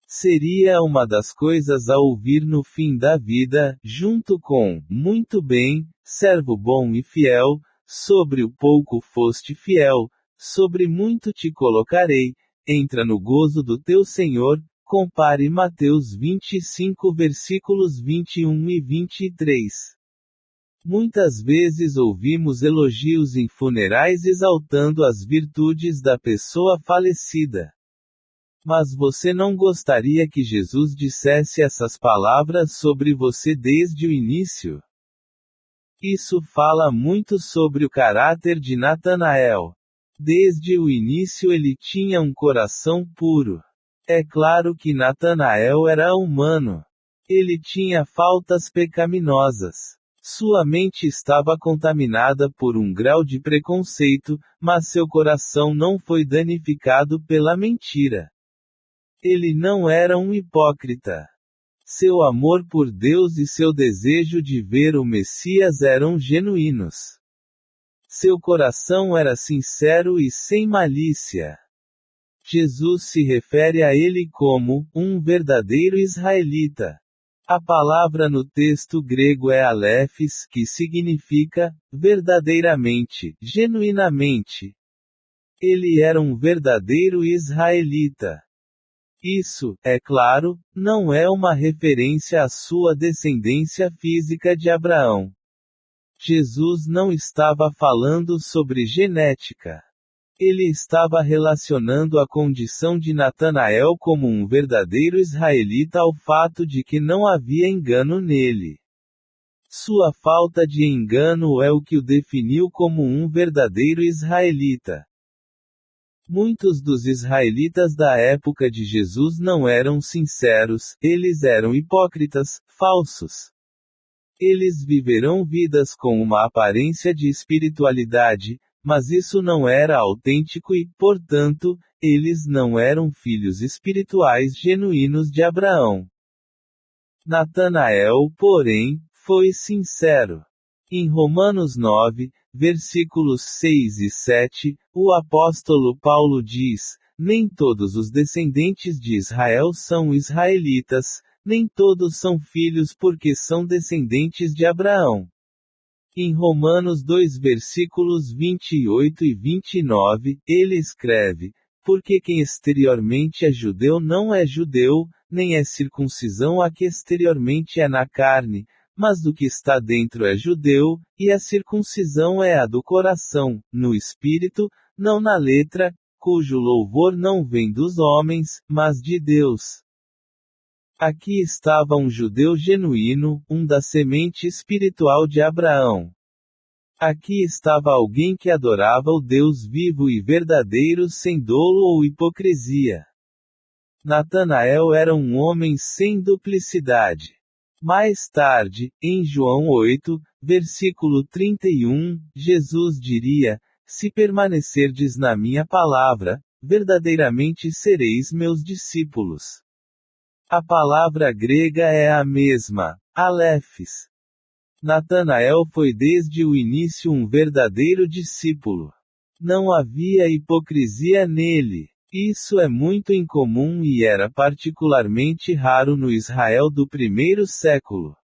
Seria uma das coisas a ouvir no fim da vida, junto com, muito bem, servo bom e fiel, sobre o pouco foste fiel, sobre muito te colocarei, entra no gozo do teu Senhor. Compare Mateus 25 versículos 21 e 23. Muitas vezes ouvimos elogios em funerais exaltando as virtudes da pessoa falecida. Mas você não gostaria que Jesus dissesse essas palavras sobre você desde o início? Isso fala muito sobre o caráter de Natanael. Desde o início ele tinha um coração puro. É claro que Natanael era humano. Ele tinha faltas pecaminosas. Sua mente estava contaminada por um grau de preconceito, mas seu coração não foi danificado pela mentira. Ele não era um hipócrita. Seu amor por Deus e seu desejo de ver o Messias eram genuínos. Seu coração era sincero e sem malícia. Jesus se refere a ele como um verdadeiro israelita. A palavra no texto grego é alephis, que significa verdadeiramente, genuinamente. Ele era um verdadeiro israelita. Isso, é claro, não é uma referência à sua descendência física de Abraão. Jesus não estava falando sobre genética. Ele estava relacionando a condição de Natanael como um verdadeiro israelita ao fato de que não havia engano nele. Sua falta de engano é o que o definiu como um verdadeiro israelita. Muitos dos israelitas da época de Jesus não eram sinceros, eles eram hipócritas, falsos. Eles viverão vidas com uma aparência de espiritualidade, mas isso não era autêntico e, portanto, eles não eram filhos espirituais genuínos de Abraão. Natanael, porém, foi sincero. Em Romanos 9, versículos 6 e 7, o apóstolo Paulo diz: nem todos os descendentes de Israel são israelitas, nem todos são filhos porque são descendentes de Abraão. Em Romanos 2 versículos 28 e 29, ele escreve: porque quem exteriormente é judeu não é judeu, nem é circuncisão a que exteriormente é na carne, mas do que está dentro é judeu, e a circuncisão é a do coração, no espírito, não na letra, cujo louvor não vem dos homens, mas de Deus. Aqui estava um judeu genuíno, um da semente espiritual de Abraão. Aqui estava alguém que adorava o Deus vivo e verdadeiro sem dolo ou hipocrisia. Natanael era um homem sem duplicidade. Mais tarde, em João 8, versículo 31, Jesus diria: se permanecerdes na minha palavra, verdadeiramente sereis meus discípulos. A palavra grega é a mesma, alephis. Natanael foi desde o início um verdadeiro discípulo. Não havia hipocrisia nele. Isso é muito incomum e era particularmente raro no Israel do primeiro século.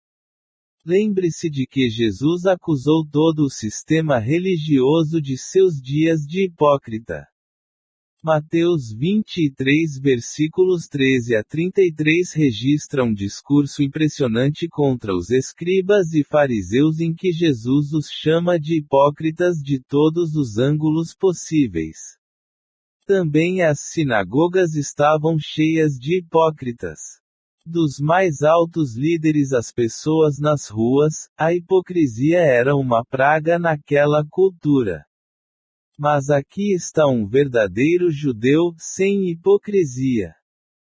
Lembre-se de que Jesus acusou todo o sistema religioso de seus dias de hipócrita. Mateus 23 versículos 13 a 33 registra um discurso impressionante contra os escribas e fariseus em que Jesus os chama de hipócritas de todos os ângulos possíveis. Também as sinagogas estavam cheias de hipócritas. Dos mais altos líderes às pessoas nas ruas, a hipocrisia era uma praga naquela cultura. Mas aqui está um verdadeiro judeu, sem hipocrisia.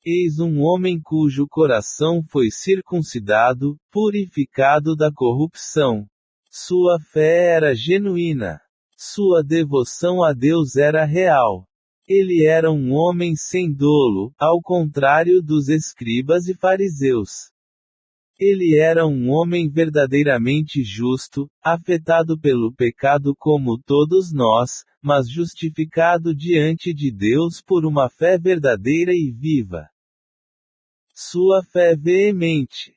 Eis um homem cujo coração foi circuncidado, purificado da corrupção. Sua fé era genuína. Sua devoção a Deus era real. Ele era um homem sem dolo, ao contrário dos escribas e fariseus. Ele era um homem verdadeiramente justo, afetado pelo pecado como todos nós, mas justificado diante de Deus por uma fé verdadeira e viva. Sua fé veemente.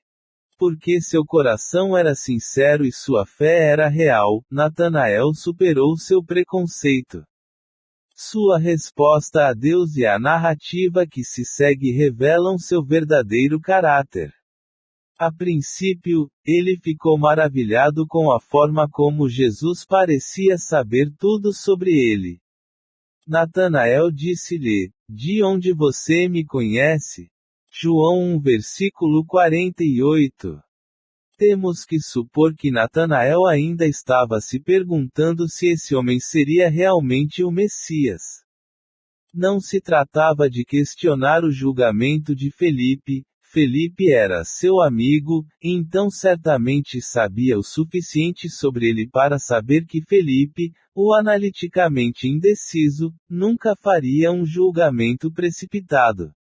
Porque seu coração era sincero e sua fé era real, Natanael superou seu preconceito. Sua resposta a Deus e a narrativa que se segue revelam seu verdadeiro caráter. A princípio, ele ficou maravilhado com a forma como Jesus parecia saber tudo sobre ele. Natanael disse-lhe: de onde você me conhece? João 1 versículo 48. Temos que supor que Natanael ainda estava se perguntando se esse homem seria realmente o Messias. Não se tratava de questionar o julgamento de Felipe. Felipe era seu amigo, então certamente sabia o suficiente sobre ele para saber que Felipe, o analiticamente indeciso, nunca faria um julgamento precipitado.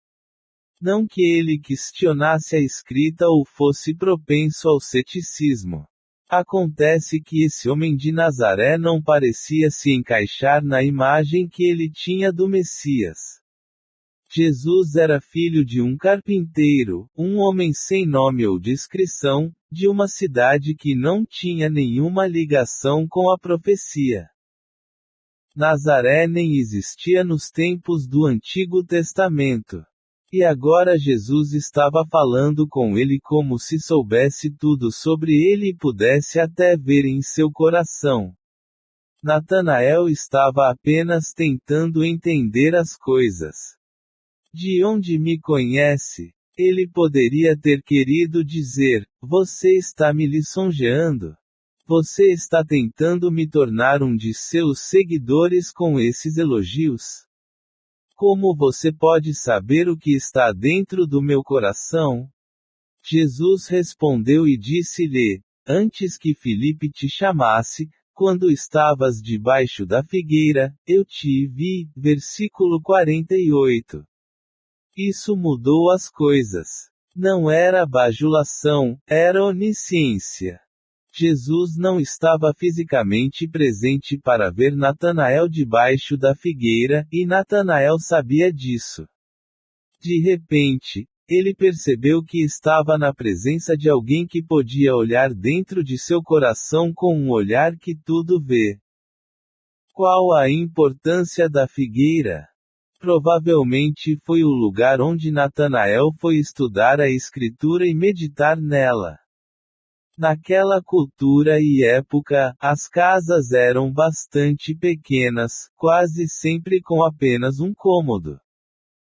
Não que ele questionasse a escrita ou fosse propenso ao ceticismo. Acontece que esse homem de Nazaré não parecia se encaixar na imagem que ele tinha do Messias. Jesus era filho de um carpinteiro, um homem sem nome ou descrição, de uma cidade que não tinha nenhuma ligação com a profecia. Nazaré nem existia nos tempos do Antigo Testamento. E agora Jesus estava falando com ele como se soubesse tudo sobre ele e pudesse até ver em seu coração. Natanael estava apenas tentando entender as coisas. De onde me conhece? Ele poderia ter querido dizer: você está me lisonjeando. Você está tentando me tornar um de seus seguidores com esses elogios. Como você pode saber o que está dentro do meu coração? Jesus respondeu e disse-lhe: antes que Filipe te chamasse, quando estavas debaixo da figueira, eu te vi. Versículo 48. Isso mudou as coisas. Não era bajulação, era onisciência. Jesus não estava fisicamente presente para ver Natanael debaixo da figueira, e Natanael sabia disso. De repente, ele percebeu que estava na presença de alguém que podia olhar dentro de seu coração com um olhar que tudo vê. Qual a importância da figueira? Provavelmente foi o lugar onde Natanael foi estudar a Escritura e meditar nela. Naquela cultura e época, as casas eram bastante pequenas, quase sempre com apenas um cômodo.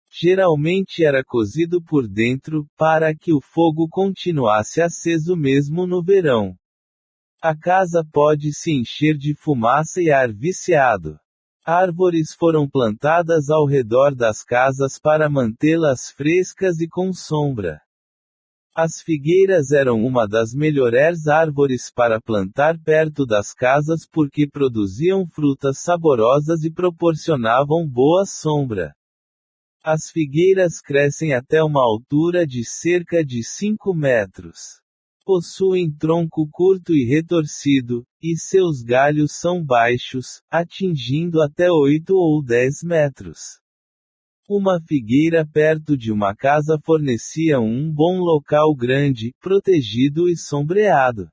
Geralmente era cozido por dentro, para que o fogo continuasse aceso mesmo no verão. A casa pode se encher de fumaça e ar viciado. Árvores foram plantadas ao redor das casas para mantê-las frescas e com sombra. As figueiras eram uma das melhores árvores para plantar perto das casas porque produziam frutas saborosas e proporcionavam boa sombra. As figueiras crescem até uma altura de cerca de 5 metros. Possuem tronco curto e retorcido, e seus galhos são baixos, atingindo até 8 ou 10 metros. Uma figueira perto de uma casa fornecia um bom local grande, protegido e sombreado.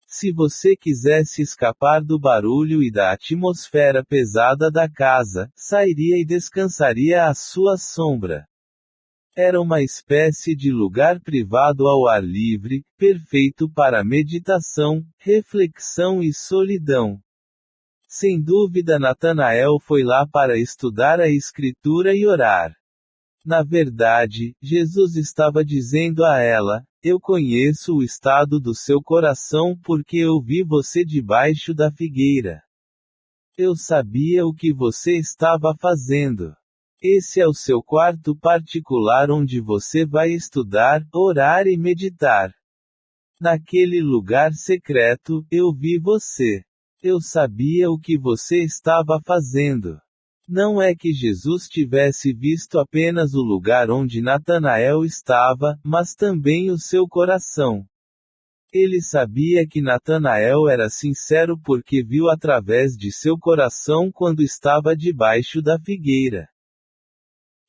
Se você quisesse escapar do barulho e da atmosfera pesada da casa, sairia e descansaria à sua sombra. Era uma espécie de lugar privado ao ar livre, perfeito para meditação, reflexão e solidão. Sem dúvida Natanael foi lá para estudar a Escritura e orar. Na verdade, Jesus estava dizendo a ela: eu conheço o estado do seu coração porque eu vi você debaixo da figueira. Eu sabia o que você estava fazendo. Esse é o seu quarto particular onde você vai estudar, orar e meditar. Naquele lugar secreto, eu vi você. Eu sabia o que você estava fazendo. Não é que Jesus tivesse visto apenas o lugar onde Natanael estava, mas também o seu coração. Ele sabia que Natanael era sincero porque viu através de seu coração quando estava debaixo da figueira.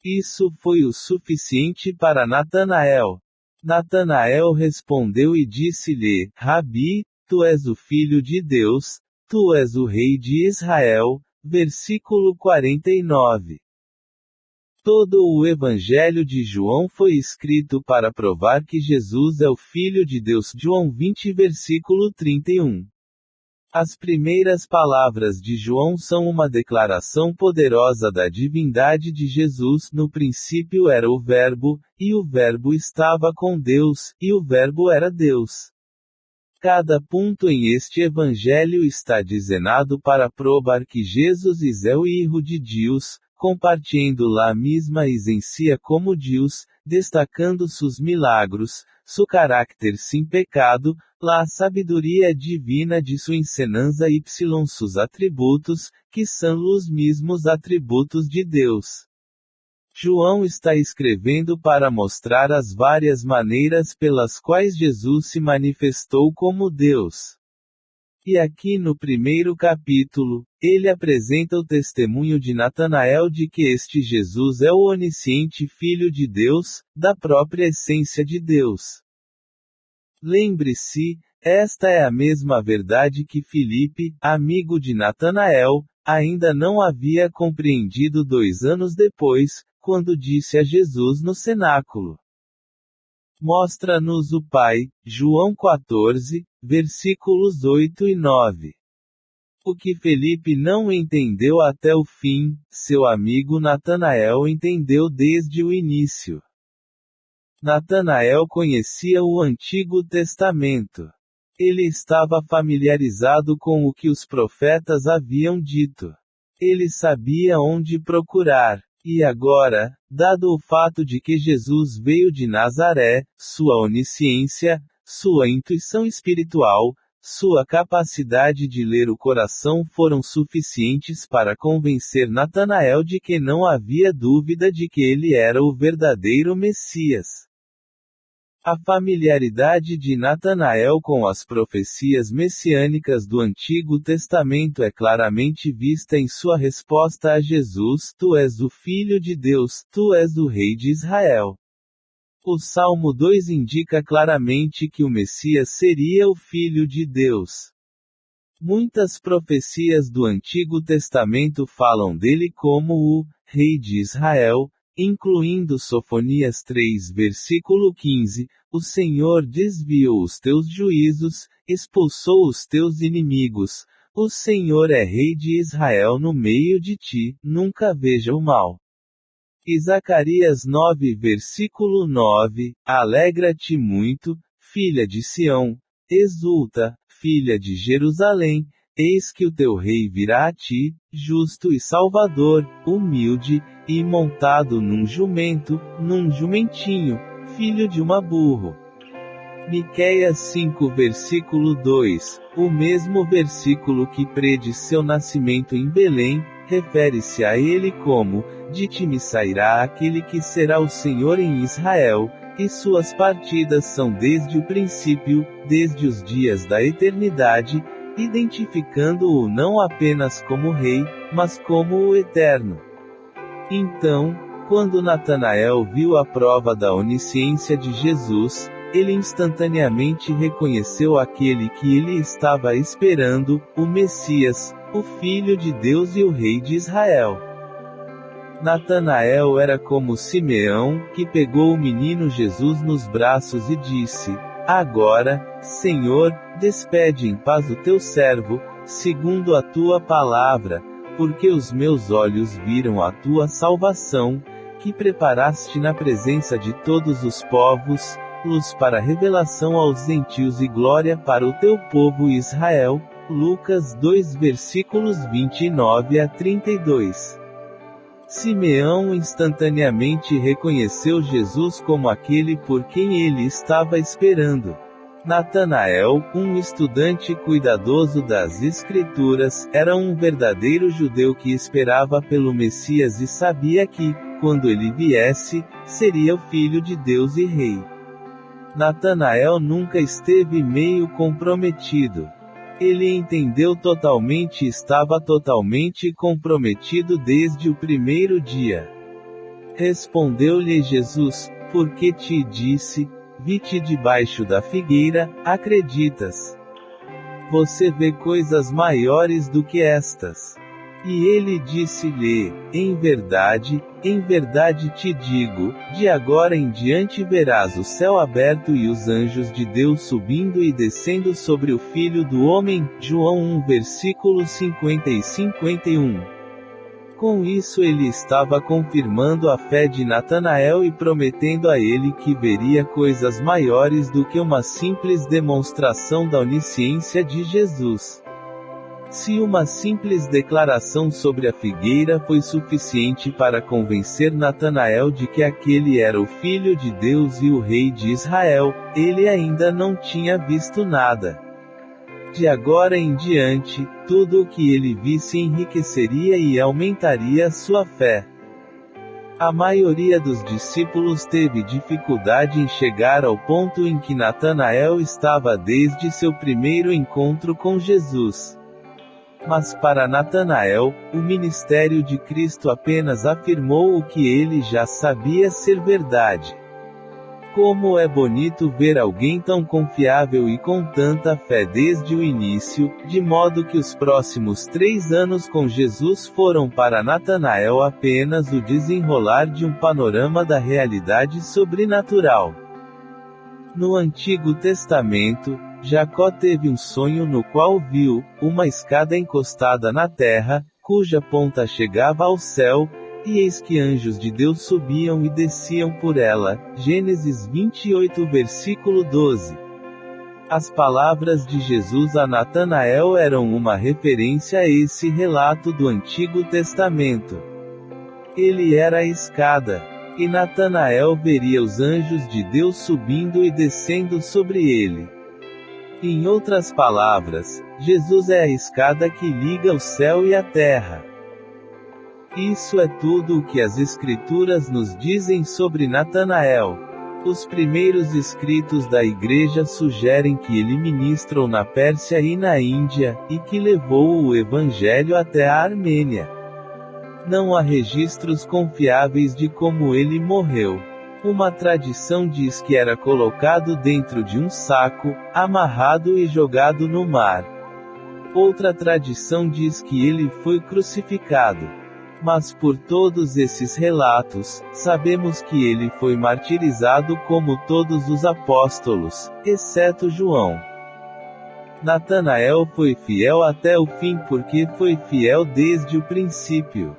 Isso foi o suficiente para Natanael. Natanael respondeu e disse-lhe: Rabi, tu és o Filho de Deus, tu és o Rei de Israel. Versículo 49. Todo o Evangelho de João foi escrito para provar que Jesus é o Filho de Deus. João 20 versículo 31. As primeiras palavras de João são uma declaração poderosa da divindade de Jesus. No princípio era o Verbo, e o Verbo estava com Deus, e o Verbo era Deus. Cada ponto em este evangelho está desenhado para provar que Jesus é o Hijo de Deus, compartilhando a mesma essência como Deus, destacando seus milagros, seu caráter sem pecado, a sabedoria divina de sua ensinança y seus atributos, que são os mesmos atributos de Deus. João está escrevendo para mostrar as várias maneiras pelas quais Jesus se manifestou como Deus. E aqui no primeiro capítulo, ele apresenta o testemunho de Natanael de que este Jesus é o onisciente Filho de Deus, da própria essência de Deus. Lembre-se, esta é a mesma verdade que Filipe, amigo de Natanael, ainda não havia compreendido 2 anos depois, quando disse a Jesus no cenáculo: Mostra-nos o Pai, João 14, versículos 8 e 9. O que Felipe não entendeu até o fim, seu amigo Natanael entendeu desde o início. Natanael conhecia o Antigo Testamento. Ele estava familiarizado com o que os profetas haviam dito. Ele sabia onde procurar. E agora, dado o fato de que Jesus veio de Nazaré, sua onisciência, sua intuição espiritual, sua capacidade de ler o coração foram suficientes para convencer Natanael de que não havia dúvida de que ele era o verdadeiro Messias. A familiaridade de Natanael com as profecias messiânicas do Antigo Testamento é claramente vista em sua resposta a Jesus: Tu és o Filho de Deus, tu és o Rei de Israel. O Salmo 2 indica claramente que o Messias seria o Filho de Deus. Muitas profecias do Antigo Testamento falam dele como o Rei de Israel, incluindo Sofonias 3 versículo 15, o Senhor desviou os teus juízos, expulsou os teus inimigos, o Senhor é Rei de Israel no meio de ti, nunca veja o mal. E Zacarias 9 versículo 9, alegra-te muito, filha de Sião, exulta, filha de Jerusalém, eis que o teu rei virá a ti, justo e salvador, humilde, e montado num jumento, num jumentinho, filho de uma burro. Miqueias 5 versículo 2, o mesmo versículo que prediz seu nascimento em Belém, refere-se a ele como: de ti me sairá aquele que será o Senhor em Israel, e suas partidas são desde o princípio, desde os dias da eternidade, identificando-o não apenas como rei, mas como o eterno. Então, quando Natanael viu a prova da onisciência de Jesus, ele instantaneamente reconheceu aquele que ele estava esperando, o Messias, o Filho de Deus e o Rei de Israel. Natanael era como Simeão, que pegou o menino Jesus nos braços e disse: Agora, Senhor, despede em paz o teu servo, segundo a tua palavra, porque os meus olhos viram a tua salvação, que preparaste na presença de todos os povos, luz para revelação aos gentios e glória para o teu povo Israel. Lucas 2 versículos 29 a 32. Simeão instantaneamente reconheceu Jesus como aquele por quem ele estava esperando. Natanael, um estudante cuidadoso das Escrituras, era um verdadeiro judeu que esperava pelo Messias e sabia que, quando ele viesse, seria o Filho de Deus e Rei. Natanael nunca esteve meio comprometido. Ele entendeu totalmente e estava totalmente comprometido desde o primeiro dia. Respondeu-lhe Jesus: Porque te disse, vi-te debaixo da figueira, acreditas? Você vê coisas maiores do que estas. E ele disse-lhe: em verdade te digo, de agora em diante verás o céu aberto e os anjos de Deus subindo e descendo sobre o Filho do Homem. João 1 versículos 50 e 51. Com isso ele estava confirmando a fé de Natanael e prometendo a ele que veria coisas maiores do que uma simples demonstração da onisciência de Jesus. Se uma simples declaração sobre a figueira foi suficiente para convencer Natanael de que aquele era o Filho de Deus e o Rei de Israel, ele ainda não tinha visto nada. De agora em diante, tudo o que ele visse enriqueceria e aumentaria sua fé. A maioria dos discípulos teve dificuldade em chegar ao ponto em que Natanael estava desde seu primeiro encontro com Jesus. Mas para Natanael, o ministério de Cristo apenas afirmou o que ele já sabia ser verdade. Como é bonito ver alguém tão confiável e com tanta fé desde o início, de modo que os próximos 3 anos com Jesus foram para Natanael apenas o desenrolar de um panorama da realidade sobrenatural. No Antigo Testamento, Jacó teve um sonho no qual viu uma escada encostada na terra, cuja ponta chegava ao céu, e eis que anjos de Deus subiam e desciam por ela. Gênesis 28 versículo 12. As palavras de Jesus a Natanael eram uma referência a esse relato do Antigo Testamento. Ele era a escada, e Natanael veria os anjos de Deus subindo e descendo sobre ele. Em outras palavras, Jesus é a escada que liga o céu e a terra. Isso é tudo o que as Escrituras nos dizem sobre Natanael. Os primeiros escritos da Igreja sugerem que ele ministrou na Pérsia e na Índia, e que levou o Evangelho até a Armênia. Não há registros confiáveis de como ele morreu. Uma tradição diz que era colocado dentro de um saco, amarrado e jogado no mar. Outra tradição diz que ele foi crucificado. Mas por todos esses relatos, sabemos que ele foi martirizado como todos os apóstolos, exceto João. Natanael foi fiel até o fim porque foi fiel desde o princípio.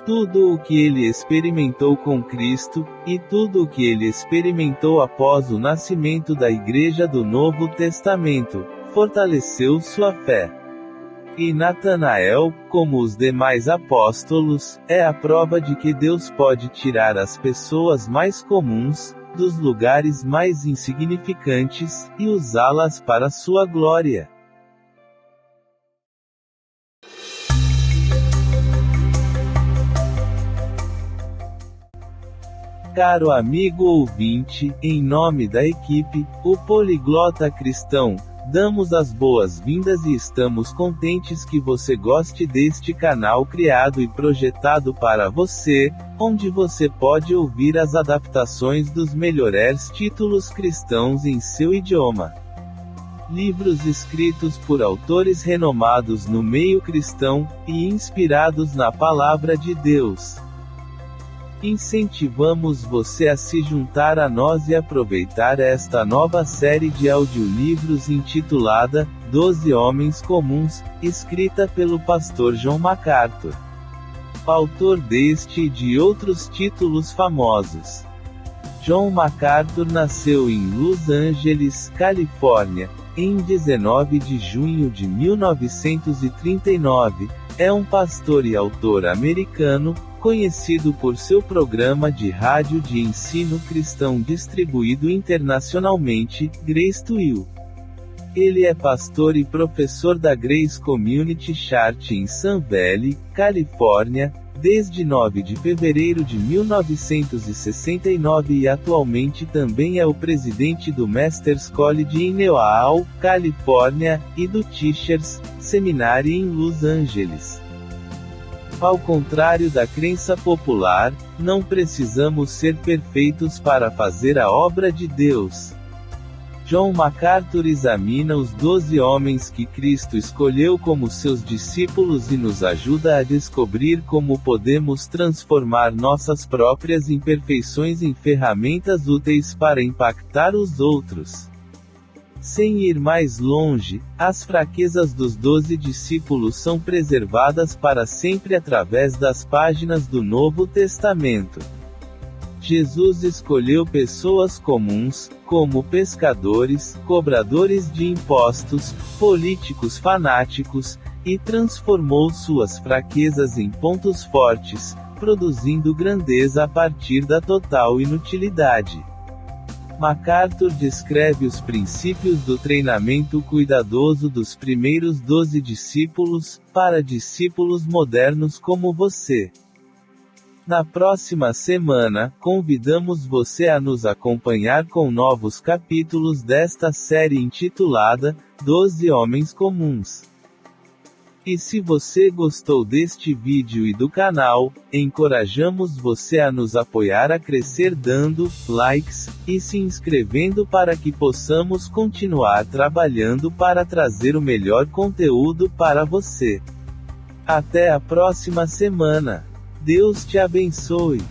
Tudo o que ele experimentou com Cristo, e tudo o que ele experimentou após o nascimento da Igreja do Novo Testamento, fortaleceu sua fé. E Natanael, como os demais apóstolos, é a prova de que Deus pode tirar as pessoas mais comuns, dos lugares mais insignificantes, e usá-las para sua glória. Caro amigo ouvinte, em nome da equipe, o Poliglota Cristão, damos as boas-vindas e estamos contentes que você goste deste canal criado e projetado para você, onde você pode ouvir as adaptações dos melhores títulos cristãos em seu idioma. Livros escritos por autores renomados no meio cristão, e inspirados na Palavra de Deus. Incentivamos você a se juntar a nós e aproveitar esta nova série de audiolivros intitulada 12 Homens Comuns, escrita pelo pastor John MacArthur, autor deste e de outros títulos famosos. John MacArthur nasceu em Los Angeles, Califórnia, em 19 de junho de 1939, é um pastor e autor americano, conhecido por seu programa de rádio de ensino cristão distribuído internacionalmente, Grace to You. Ele é pastor e professor da Grace Community Church em Sun Valley, Califórnia, desde 9 de fevereiro de 1969 e atualmente também é o presidente do Masters College em Neoal, Califórnia, e do Teachers Seminary em Los Angeles. Ao contrário da crença popular, não precisamos ser perfeitos para fazer a obra de Deus. John MacArthur examina os 12 homens que Cristo escolheu como seus discípulos e nos ajuda a descobrir como podemos transformar nossas próprias imperfeições em ferramentas úteis para impactar os outros. Sem ir mais longe, as fraquezas dos 12 discípulos são preservadas para sempre através das páginas do Novo Testamento. Jesus escolheu pessoas comuns, como pescadores, cobradores de impostos, políticos fanáticos, e transformou suas fraquezas em pontos fortes, produzindo grandeza a partir da total inutilidade. MacArthur descreve os princípios do treinamento cuidadoso dos primeiros 12 discípulos, para discípulos modernos como você. Na próxima semana, convidamos você a nos acompanhar com novos capítulos desta série intitulada 12 Homens Comuns. E se você gostou deste vídeo e do canal, encorajamos você a nos apoiar a crescer dando likes e se inscrevendo para que possamos continuar trabalhando para trazer o melhor conteúdo para você. Até a próxima semana. Deus te abençoe.